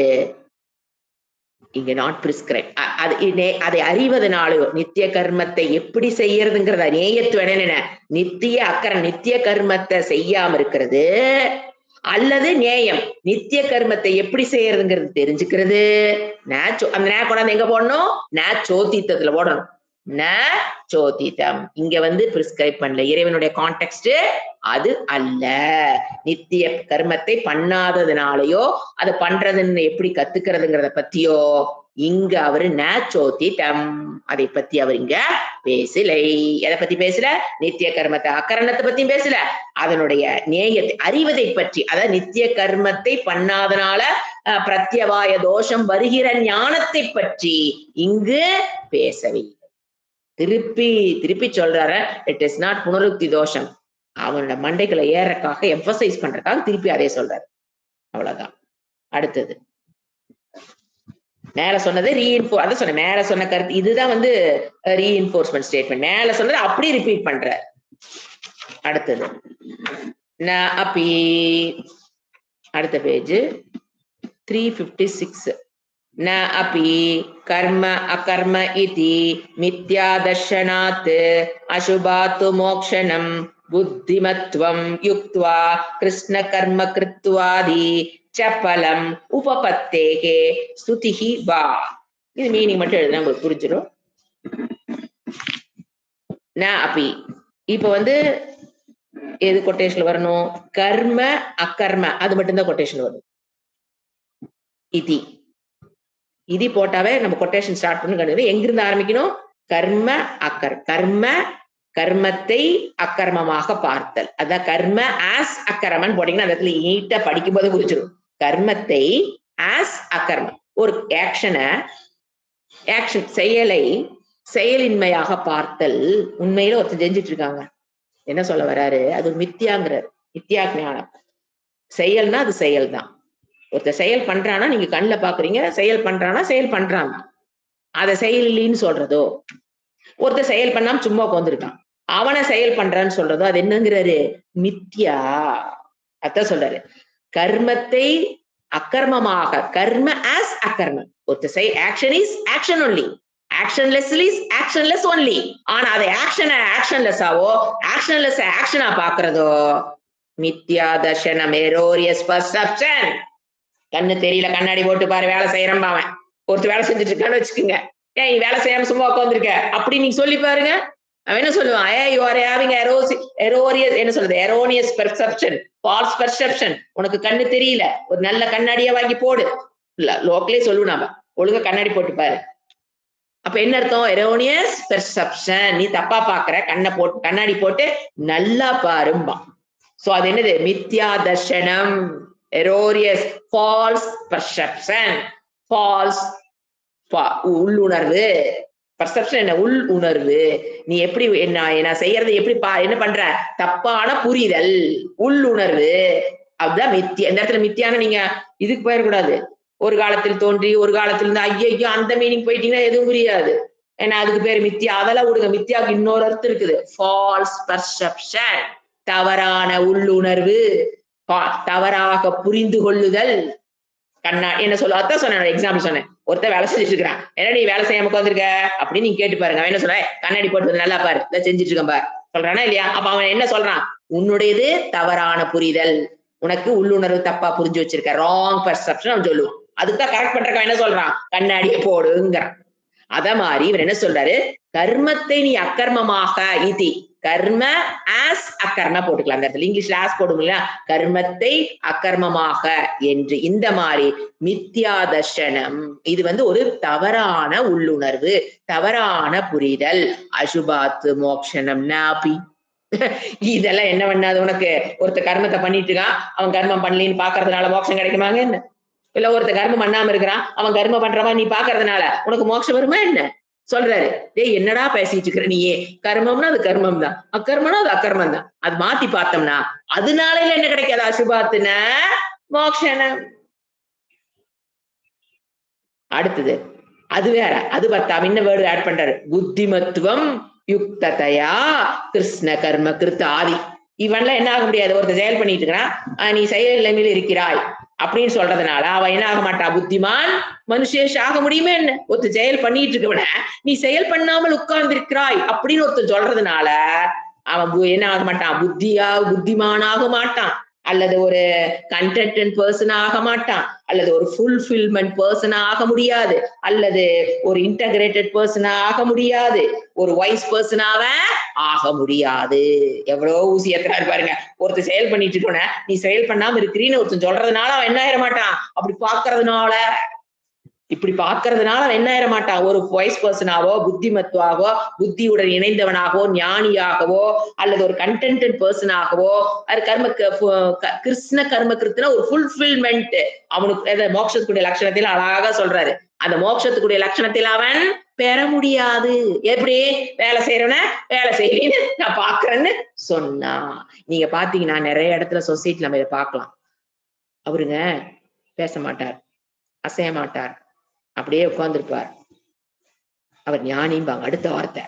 இங்க நாட் பிரிஸ்கிரைப். அதை அறிவதனாலயோ நித்திய கர்மத்தை எப்படி செய்யறதுங்கிறத நேயத்துவன நித்திய கர்மத்தை செய்யாம இருக்கிறது அல்லது நேயம் நித்திய கர்மத்தை எப்படி செய்யறதுங்கிறது தெரிஞ்சுக்கிறது. அந்த நே கொண்டாந்து எங்க போடணும்? சோதித்தத்துல போடணும். சோதிதம் இங்க பிரிஸ்கிரைப் பண்ணல. இறைவனுடைய கான்டெக்ட் அது அல்ல. நித்திய கர்மத்தை பண்ணாததுனாலயோ அதை பண்றதுன்னு எப்படி கத்துக்கிறதுங்கிறத பத்தியோ இங்க அவரு சோதிதம் அதை பத்தி அவர் இங்க பேசலை. எதை பத்தி பேசல? நித்திய கர்மத்தை அகரணத்தை பத்தியும் பேசல. அதனுடைய நேயத்தை அறிவதை பற்றி, அதாவது நித்திய கர்மத்தை பண்ணாதனால பிரத்யவாய தோஷம் வருகிற ஞானத்தை பற்றி இங்கு பேசவே. திருப்பி சொல்றாரு, இட் இஸ் நாட் புனருக்தி தோஷம். அவனோட மண்டைகளை ஏறக்காக எம்பசைஸ் பண்றதுக்காக திருப்பி அதே சொல்றாரு. அவ்வளவுதான். அடுத்தது மேல சொன்னது அதான் சொன்ன மேல சொன்ன கருத்து இதுதான் ரீஇன்ஃபோர்ஸ்மெண்ட் ஸ்டேட்மெண்ட். மேல சொன்னது அப்படியே ரிப்பீட் பண்ற. அடுத்தது அப்பி அடுத்த பேஜ் 356. न अपि कर्म अकर्म इति मिथ्यादर्शनात् अशुभात् मोक्षणं बुद्धिमत्वं युक्त्वा कृष्णकर्म कृत्वादि च फलम् उपपत्तेः स्तुतिः वा. இது மீனிங் மட்டும் எழுதுனா உங்களுக்கு புரிஞ்சிடும். ந அப்பி இப்ப எது கொட்டேஷன்ல வரணும்? கர்ம அகர்ம அது மட்டும்தான் கொட்டேஷன் வரும். இது போட்டாவே நம்ம கொட்டேஷன் ஸ்டார்ட் பண்ணி எங்கிருந்து ஆரம்பிக்கணும்? கர்மத்தை அக்கர்மமாக பார்த்தல். அதான் கர்ம ஆஸ் அக்கர்மன் போட்டீங்கன்னா அந்த இடத்துல நீட்டா படிக்கும் போது புரிஞ்சிடும். கர்மத்தை ஆஸ் அக்கர்மம், ஒரு செயலை செயலின்மையாக பார்த்தல். உண்மையில ஒருத்தர் செஞ்சுட்டு இருக்காங்க, என்ன சொல்ல வர்றாரு? அது ஒரு மித்தியாங்கிறார். மித்தியா ஞானம். செயல்னா அது செயல் தான். ஒருத்தர் செயல் பண்றானா நீங்க கண்ணுல பாக்குறீங்க, செயல் பண்றானா அதை செயல் இல்லைன்னு சொல்றதோ, ஒருத்தர் செயல் பண்ணாம சும்மா உட்காந்துருக்கான் அவனை செயல் பண்றான்னு சொல்றதோ அது என்னங்கிறாரு? மித்யா. அதான் சொல்றாரு கர்மத்தை அக்கர்மமாக, கர்ம ஆஸ் அக்கர்மம். ஒருத்தர் action is action only, actionless is actionless only. ஆனா அதை ஆக்ஷன்லெஸ்ஸாவோ ஆக்ஷன்லெஸ் ஆக்ஷனா பாக்குறதோ மித்யா தர்ஷனம், எரோரியஸ் பர்செப்ஷன். கண்ணு தெரியல, கண்ணாடி போட்டு பாரு, வேலை செய்யறேன் அவன். ஒருத்தர் வேலை செஞ்சுட்டு இருக்கான்னு வச்சுக்கோங்க, ஏன் வேலை செய்யாம சும்மா உட்காந்துருக்க அப்படி நீங்க சொல்லி பாருங்க, அவன் என்ன சொல்லுவான்? என்ன சொல்றது? Erroneous perception, false perception. உனக்கு கண்ணு தெரியல, ஒரு நல்ல கண்ணாடியா வாங்கி போடு. இல்ல லோக்கலே சொல்லுவோம் நாம, ஒழுங்கா கண்ணாடி போட்டு பாரு. அப்ப என்ன அர்த்தம்? Erroneous perception. நீ தப்பா பாக்குற, கண்ணாடி போட்டு நல்லா பாரும்பா. சோ அது என்னது? மித்யா தர்ஷனம், எரோரியஸ், ஃபால்ஸ் பர்செப்ஷன். ஃபால்ஸ் உள்ளுணர்வு. பர்செப்ஷன் என்ன? உள் உணர்வு. நீ எப்படி என்ன செய்யறது, எப்படி என்ன பண்ற, தப்பான புரிதல், உள்ளுணர்வு. அதுதான் மித்தியா. இந்த இடத்துல மித்தியான நீங்க இதுக்கு போயிடக்கூடாது. ஒரு காலத்தில் தோன்றி ஒரு காலத்துல இருந்து ஐயோ அந்த மீனிங் போயிட்டீங்கன்னா எதுவும் புரியாது. ஏன்னா அதுக்கு பேரு மித்தியா. அதெல்லாம் விடுங்க. மித்தியாவுக்கு இன்னொரு அர்த்தம் இருக்குது. ஃபால்ஸ் பர்செப்ஷன், தவறான உள்ளுணர்வு, தவறாக புரிந்து கொள்ளுதல். என்ன சொல்ல? அதான் சொன்னேன், எக்ஸாம்பிள் சொன்னேன். ஒருத்தர் வேலை செஞ்சுட்டு இருக்கிறான், என்ன நீ வேலை செய்யாம உட்காந்துருக்க அப்படின்னு நீங்க கேட்டு பாருங்க. அவன் என்ன சொல்ற? கண்ணாடி போட்டு நல்லா பாரு, இதை செஞ்சுட்டு இருக்கேன் பாரு சொல்றானா இல்லையா? அப்ப அவன் என்ன சொல்றான்? உன்னுடையது தவறான புரிதல், உனக்கு உள்ளுணர்வு தப்பா புரிஞ்சு வச்சிருக்க, ராங் பர்செப்ஷன் அவன் சொல்லுவான். அதுக்குதான் கரெக்ட் பண்றக்க என்ன சொல்றான்? கண்ணாடியை போடுங்கிறான். அத மாதிரி இவர் என்ன சொல்றாரு? கர்மத்தை நீ அக்கர்மமாக, இது கர்ம ஆஸ் அக்கர்ம போட்டுக்கலாம். அந்த இடத்துல இங்கிலீஷ்ல ஆஸ் போடுங்களா? கர்மத்தை அக்கர்மமாக என்று. இந்த மாதிரி மித்யா தர்ஷனம், இது ஒரு தவறான உள்ளுணர்வு, தவறான புரிதல். அசுபாத்து மோக்ஷனம் நாபி. இதெல்லாம் என்ன பண்ணாது உனக்கு? ஒருத்தர் கர்மத்தை பண்ணிட்டு இருக்கான், அவன் கர்மம் பண்ணலின்னு பாக்குறதுனால மோட்சம் கிடைக்குமாங்க என்ன? இல்ல ஒருத்தர் கர்மம் பண்ணாம இருக்கிறான், அவன் கர்மம் பண்றவன் நீ பாக்குறதுனால உனக்கு மோட்சம் வருமா என்ன? சொல்றாரு, டேய் என்னடா பேசிட்டு இருக்கிற நீயே? கர்மம்னா அது கர்மம் தான், அக்கர்மம்னா அது அக்கர்மம் தான். அது மாத்தி பார்த்தோம்னா அதனால என்ன கிடைக்காது? அசுபாத்துன மோக்ஷனம். அடுத்தது அது வேற, அது பத்தாம இன்னும் வேர்டு ஆட் பண்றாரு. புத்திமத்துவம் யுக்ததையா கிருஷ்ண கர்ம கிருத்த ஆதி. இவன்லாம் என்ன ஆக முடியாது, ஒருத்தர் செயல் பண்ணிட்டு இருக்கிறான், நீ செயல் நிலைமையில் இருக்கிறாய் அப்படின்னு சொல்றதுனால அவன் என்ன ஆக மாட்டான், புத்திமான் மனுஷேஷ் ஆக முடியுமே என்ன? ஒருத்தர் செயல் பண்ணிட்டு இருக்கவன நீ செயல் பண்ணாமல் உட்கார்ந்து இருக்கிறாய் அப்படின்னு ஒருத்தர் சொல்றதுனால அவன் என்ன ஆக மாட்டான், புத்திமானாக மாட்டான், அல்லது ஒரு கண்டென்ட் பர்சன் ஆக மாட்டான், அல்லது ஒரு ஃபுல்ஃபில்மெண்ட் பர்சன் ஆக முடியாது, அல்லது ஒரு இன்டகிரேட்டட் பர்சன் ஆக முடியாது, ஒரு வைஸ் பர்சனாக ஆக முடியாது. எவ்வளவு ஊசி ஏத்துறாரு பாருங்க. ஒருத்தர் செயல் பண்ணிட்டு இருக்கோன நீ செயல் பண்ணாம இருக்கிறீன்னு ஒருத்தர் சொல்றதுனால அவன் என்ன ஆயிட மாட்டான், அப்படி பாக்குறதுனால இப்படி பாக்குறதுனால அவன் என்ன ஆயிட மாட்டான், ஒரு வைஸ் பர்சனாவோ புத்திமத்துவாகவோ புத்தியுடன் இணைந்தவனாகவோ ஞானியாகவோ அல்லது ஒரு கண்டென்ட் பர்சனாகவோ அது கிருஷ்ண கர்ம கிருத்துனா ஒரு ஃபுல்ஃபில்மெண்ட் அவனுக்கு மோட்சத்துக்குரிய லட்சணத்தில் அழகாக சொல்றாரு. அந்த மோட்சத்துக்குரிய லட்சணத்தில் அவன் பெற முடியாது. எப்படி வேலை செய்யறவன வேலை செய்யறேன்னு நான் பாக்குறேன்னு சொன்னா, நீங்க பாத்தீங்கன்னா நிறைய இடத்துல சொசைட்டி நம்ம இதை பார்க்கலாம். அவருங்க பேச மாட்டார், அசைய மாட்டார், அப்படியே உட்கார்ந்துருப்பார், அவர் ஞானிம்பாங்க. அடுத்த வார்த்தை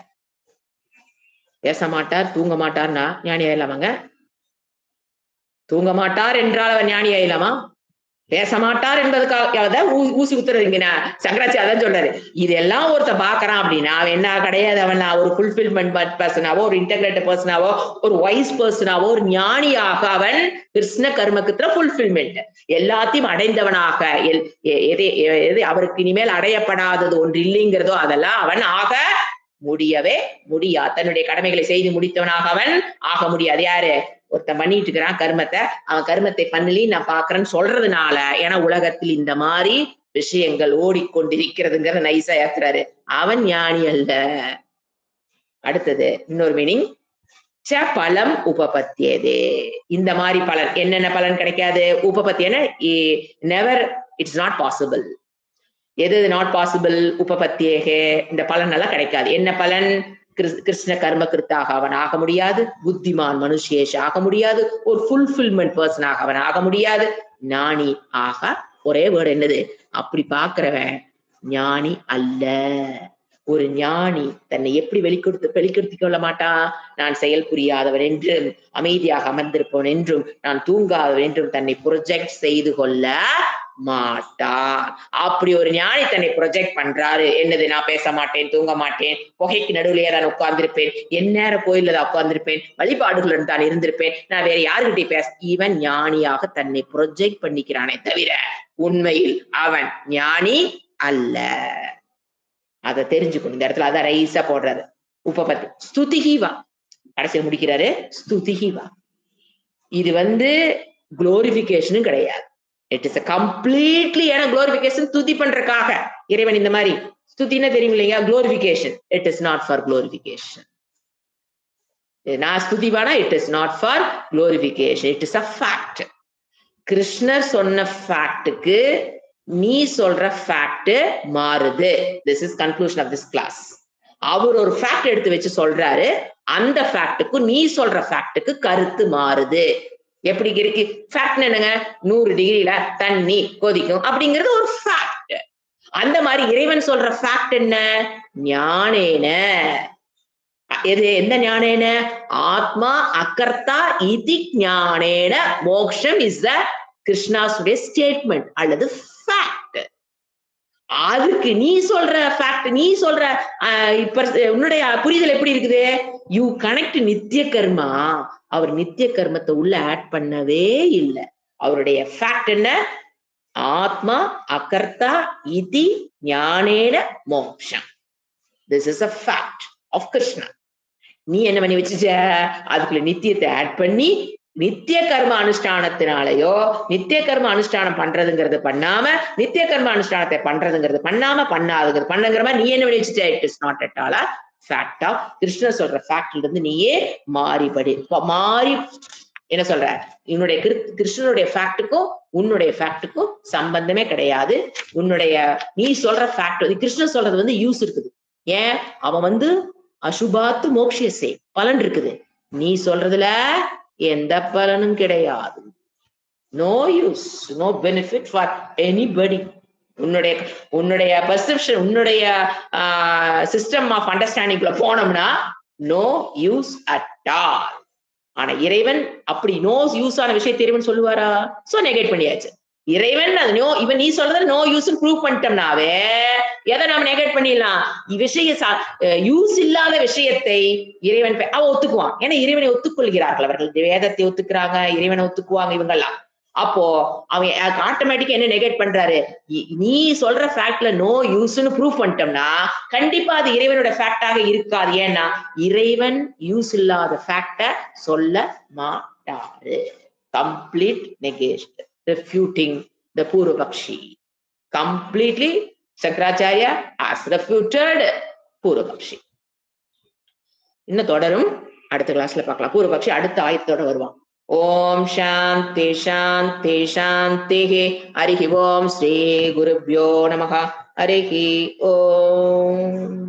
பேச மாட்டார், தூங்க மாட்டார்னா ஞானி ஆயிடலாமாங்க? தூங்க மாட்டார் என்றால் அவர் ஞானி ஆயிடலாமா? பேச மாட்டார் என்பதுக்காக ஊசி குத்துறதுங்க. சங்கராச்சி அதான் சொல்றாரு, இதெல்லாம் ஒருத்த பாக்குறான் அப்படின்னா அவன் என்ன கிடையாது, அவன் ஒரு ஃபுல்ஃபில்மெண்ட் பர்சனாவோ ஒரு இன்டகிரேட்டட் பர்சனாவோ ஒரு வைஸ் பர்சனாவோ ஒரு ஞானியாக அவன் கிருஷ்ண கர்மக்குத்திர ஃபுல்ஃபில்மெண்ட் எல்லாத்தையும் அடைந்தவனாக எது அவருக்கு இனிமேல் அடையப்படாதது ஒன்று இல்லைங்கிறதோ அதெல்லாம் அவன் ஆக முடியவே முடியாது. தன்னுடைய கடமைகளை செய்து முடித்தவனாக அவன் ஆக முடியாது. யாரு ஒருத்தன் பண்ணிட்டு இருக்கிறான் கர்மத்தை, அவன் கர்மத்தை பண்ணலி நான் பாக்குறேன்னு சொல்றதுனால, ஏன்னா உலகத்தில் இந்த மாதிரி விஷயங்கள் ஓடிக்கொண்டிருக்கிறதுங்கிற நைஸா ஏத்துறாரு, அவன் ஞானி அல்ல. அடுத்தது இன்னொரு மீனிங், பலம் உபபத்தியதே. இந்த மாதிரி பலன் என்னென்ன பலன் கிடைக்காது, உபபத்தியன நெவர், இட்ஸ் நாட் பாசிபிள். எது நாட் பாசிபிள், உபபத்தியேகே, இந்த பலன் எல்லாம் கிடைக்காது. என்ன பலன், கிருஷ்ண கர்ம கிருத்தாக அவன் ஆக முடியாது, புத்திமான் மனுஷேஷ் ஆக முடியாது, ஒரு ஃபுல்ஃபில்மெண்ட் பர்சனாக அவன் ஆக முடியாது, ஞானி ஆக ஒரே வேர்டு என்னது, அப்படி பாக்குறவன் ஞானி அல்ல. ஒரு ஞானி தன்னை எப்படி வெளிப்படுத்திக் கொள்ள மாட்டான், நான் செயல் புரியாதவன் என்றும் அமைதியாக அமர்ந்திருப்பவன் என்றும் நான் தூங்காதவன் என்றும் தன்னை ப்ரொஜெக்ட் செய்து கொள்ள மாட்டான். அப்படி ஒரு ஞானி தன்னை ப்ரொஜெக்ட் பண்றாரு, என்னது, நான் பேச மாட்டேன், தூங்க மாட்டேன், புகைக்கு நடுவிலேயே தான் உட்கார்ந்திருப்பேன், எந்நேரம் கோயில்ல தான் உட்கார்ந்திருப்பேன், வழிபாடுகளுடன் தான் இருந்திருப்பேன், நான் வேற யாருக்கிட்டே பேச, இவன் ஞானியாக தன்னை ப்ரொஜெக்ட் பண்ணிக்கிறானே தவிர உண்மையில் அவன் ஞானி அல்ல. அதை தெரிஞ்சுக்கணும். இந்த இடத்துல அதான் ரைஸா போடுறாரு. உபபத்தி ஸ்துதிஹிவா கடைசியில் முடிக்கிறாரு, ஸ்துதிஹிவா. இது குளோரிபிகேஷனும் கிடையாது, இட் இஸ் கம்ப்ளீட்லி, ஏன்னா குளோரிபிகேஷன் ஸ்துதி பண்றதுக்காக இறைவன் இந்த மாதிரி ஸ்துதினா தெரியும் இல்லையா, glorification, it is not for glorification. நான் ஸ்துதிவானா it is not for glorification, it is a fact. கிருஷ்ணர் சொன்ன ஃபேக்டுக்கு நீ சொல்ற ஃபேக்ட் மாறுது. This is conclusion of this class. அவர் ஒரு ஃபேக்ட் எடுத்து வச்சு சொல்றாரு, அந்த ஃபேக்டுக்கு நீ சொல்ற ஃபேக்டுக்கு கருத்து மாறுது. எப்படி இருக்கு ஃபேக்ட், என்னங்க, 100 டிகிரில தண்ணி கொதிக்கும் அப்படிங்கிறது ஒரு ஃபேக்ட். அந்த மாதிரி இறைவன் சொல்ற ஃபேக்ட் என்ன, ஞானேன. எது, எந்த ஞானேன, ஆத்மா அகர்த்தா இதி ஞானேன மோக்ஷம் இஸ் த கிருஷ்ணாசுடைய ஸ்டேட்மெண்ட் அல்லது ஃபேக்ட். அதுக்கு நீ சொல்ற ஃபேக்ட், நீ சொல்ற இப்ப உன்னுடைய புரிதல் எப்படி இருக்குது, யூ கனெக்ட் நித்திய கர்மா. அவர் நித்திய கர்மத்தை உள்ள ஆட் பண்ணவே இல்லை. அவருடைய ஃபேக்ட் என்ன, ஆத்மா அகர்த்தா இதி ஞானேன மோக்ஷம். This is a fact of Krishna. நீ என்ன பண்ணி வச்சுச்ச, அதுக்குள்ள நித்தியத்தை ஆட் பண்ணி நித்திய கர்ம அனுஷ்டானத்தினாலேயோ நித்திய கர்ம அனுஷ்டானம் பண்றதுங்கிறது பண்ணாம நித்திய கர்ம அனுஷ்டானத்தை பண்றதுங்கிறது பண்ணாதுங்கிறது பண்ணுங்கிற மாதிரி நீ என்ன பண்ணி வச்சுட்ட, it is not at all fact of கிருஷ்ணர் சொல்ற ஃபேக்ட்ல இருந்து நீயே மாறி என்ன சொல்ற, என்னுடைய கிருஷ்ணனுடைய ஃபேக்டுக்கும் உன்னுடைய ஃபேக்டுக்கும் சம்பந்தமே கிடையாது. உன்னுடைய நீ சொல்ற ஃபேக்ட், கிருஷ்ணன் சொல்றது யூஸ் இருக்குது. ஏன், அவன் அசுபாத்து மோக்ஷியசே பலன் இருக்குது, நீ சொல்றதுல எந்த பலனும் கிடையாது. No use, no benefit for anybody. உன்னுடைய உன்னுடைய பெர்செப்ஷன், உன்னுடைய சிஸ்டம் ஆஃப் அண்டர்ஸ்டாண்டிங்ல போனோம்னா நோ யூஸ் அட் ஆல். ஆனா இறைவன் அப்படி நோ யூஸ் ஆன விஷயத்தை இறைவன் சொல்லுவாரா? சோ நெகேட் பண்ணியாச்சு. இறைவன் அது நோ, இவன் நீ சொல்றது நோ யூஸ் ப்ரூவ் பண்ணிட்டோம்னாவே எதை நாம நெகேட் பண்ணிடலாம்? விஷய யூஸ் இல்லாத விஷயத்தை இறைவன் அவன் ஒத்துக்குவான். ஏன்னா இறைவனை ஒத்துக்கொள்கிறார்கள் அவர்கள். வேதத்தை ஒத்துக்கிறாங்க, இறைவனை ஒத்துக்குவாங்க இவங்கெல்லாம். அப்போ அவன் ஆட்டோமேட்டிக்கா என்ன நெகேட் பண்றாரு? நீ சொல்ற ஃபேக்ட்ல நோ யூஸ்னு ப்ரூவ் பண்ணிட்டோம்னா கண்டிப்பா அது இறைவனோட ஃபேக்டாக இருக்காது. ஏன்னா இறைவன் யூஸ் இல்லாத ஃபேக்ட சொல்ல மாட்டாரு. கம்ப்ளீட் நெகேஷன், ரெஃப்யூட்டிங் த பூர்வபக்ஷி. கம்ப்ளீட்லி சங்கராச்சாரியா has refuted பூர்வபக்ஷி. இன்னும் தொடரும், அடுத்த கிளாஸ்ல பார்க்கலாம். பூர்வபக்ஷி அடுத்த ஆயத்தோட வருவான். ஓம் சாந்தி சாந்தி சாந்தி. ஹரிஹி ஓம் ஸ்ரீ குருப்யோ நமஹ. ஹரிஹி ஓம்.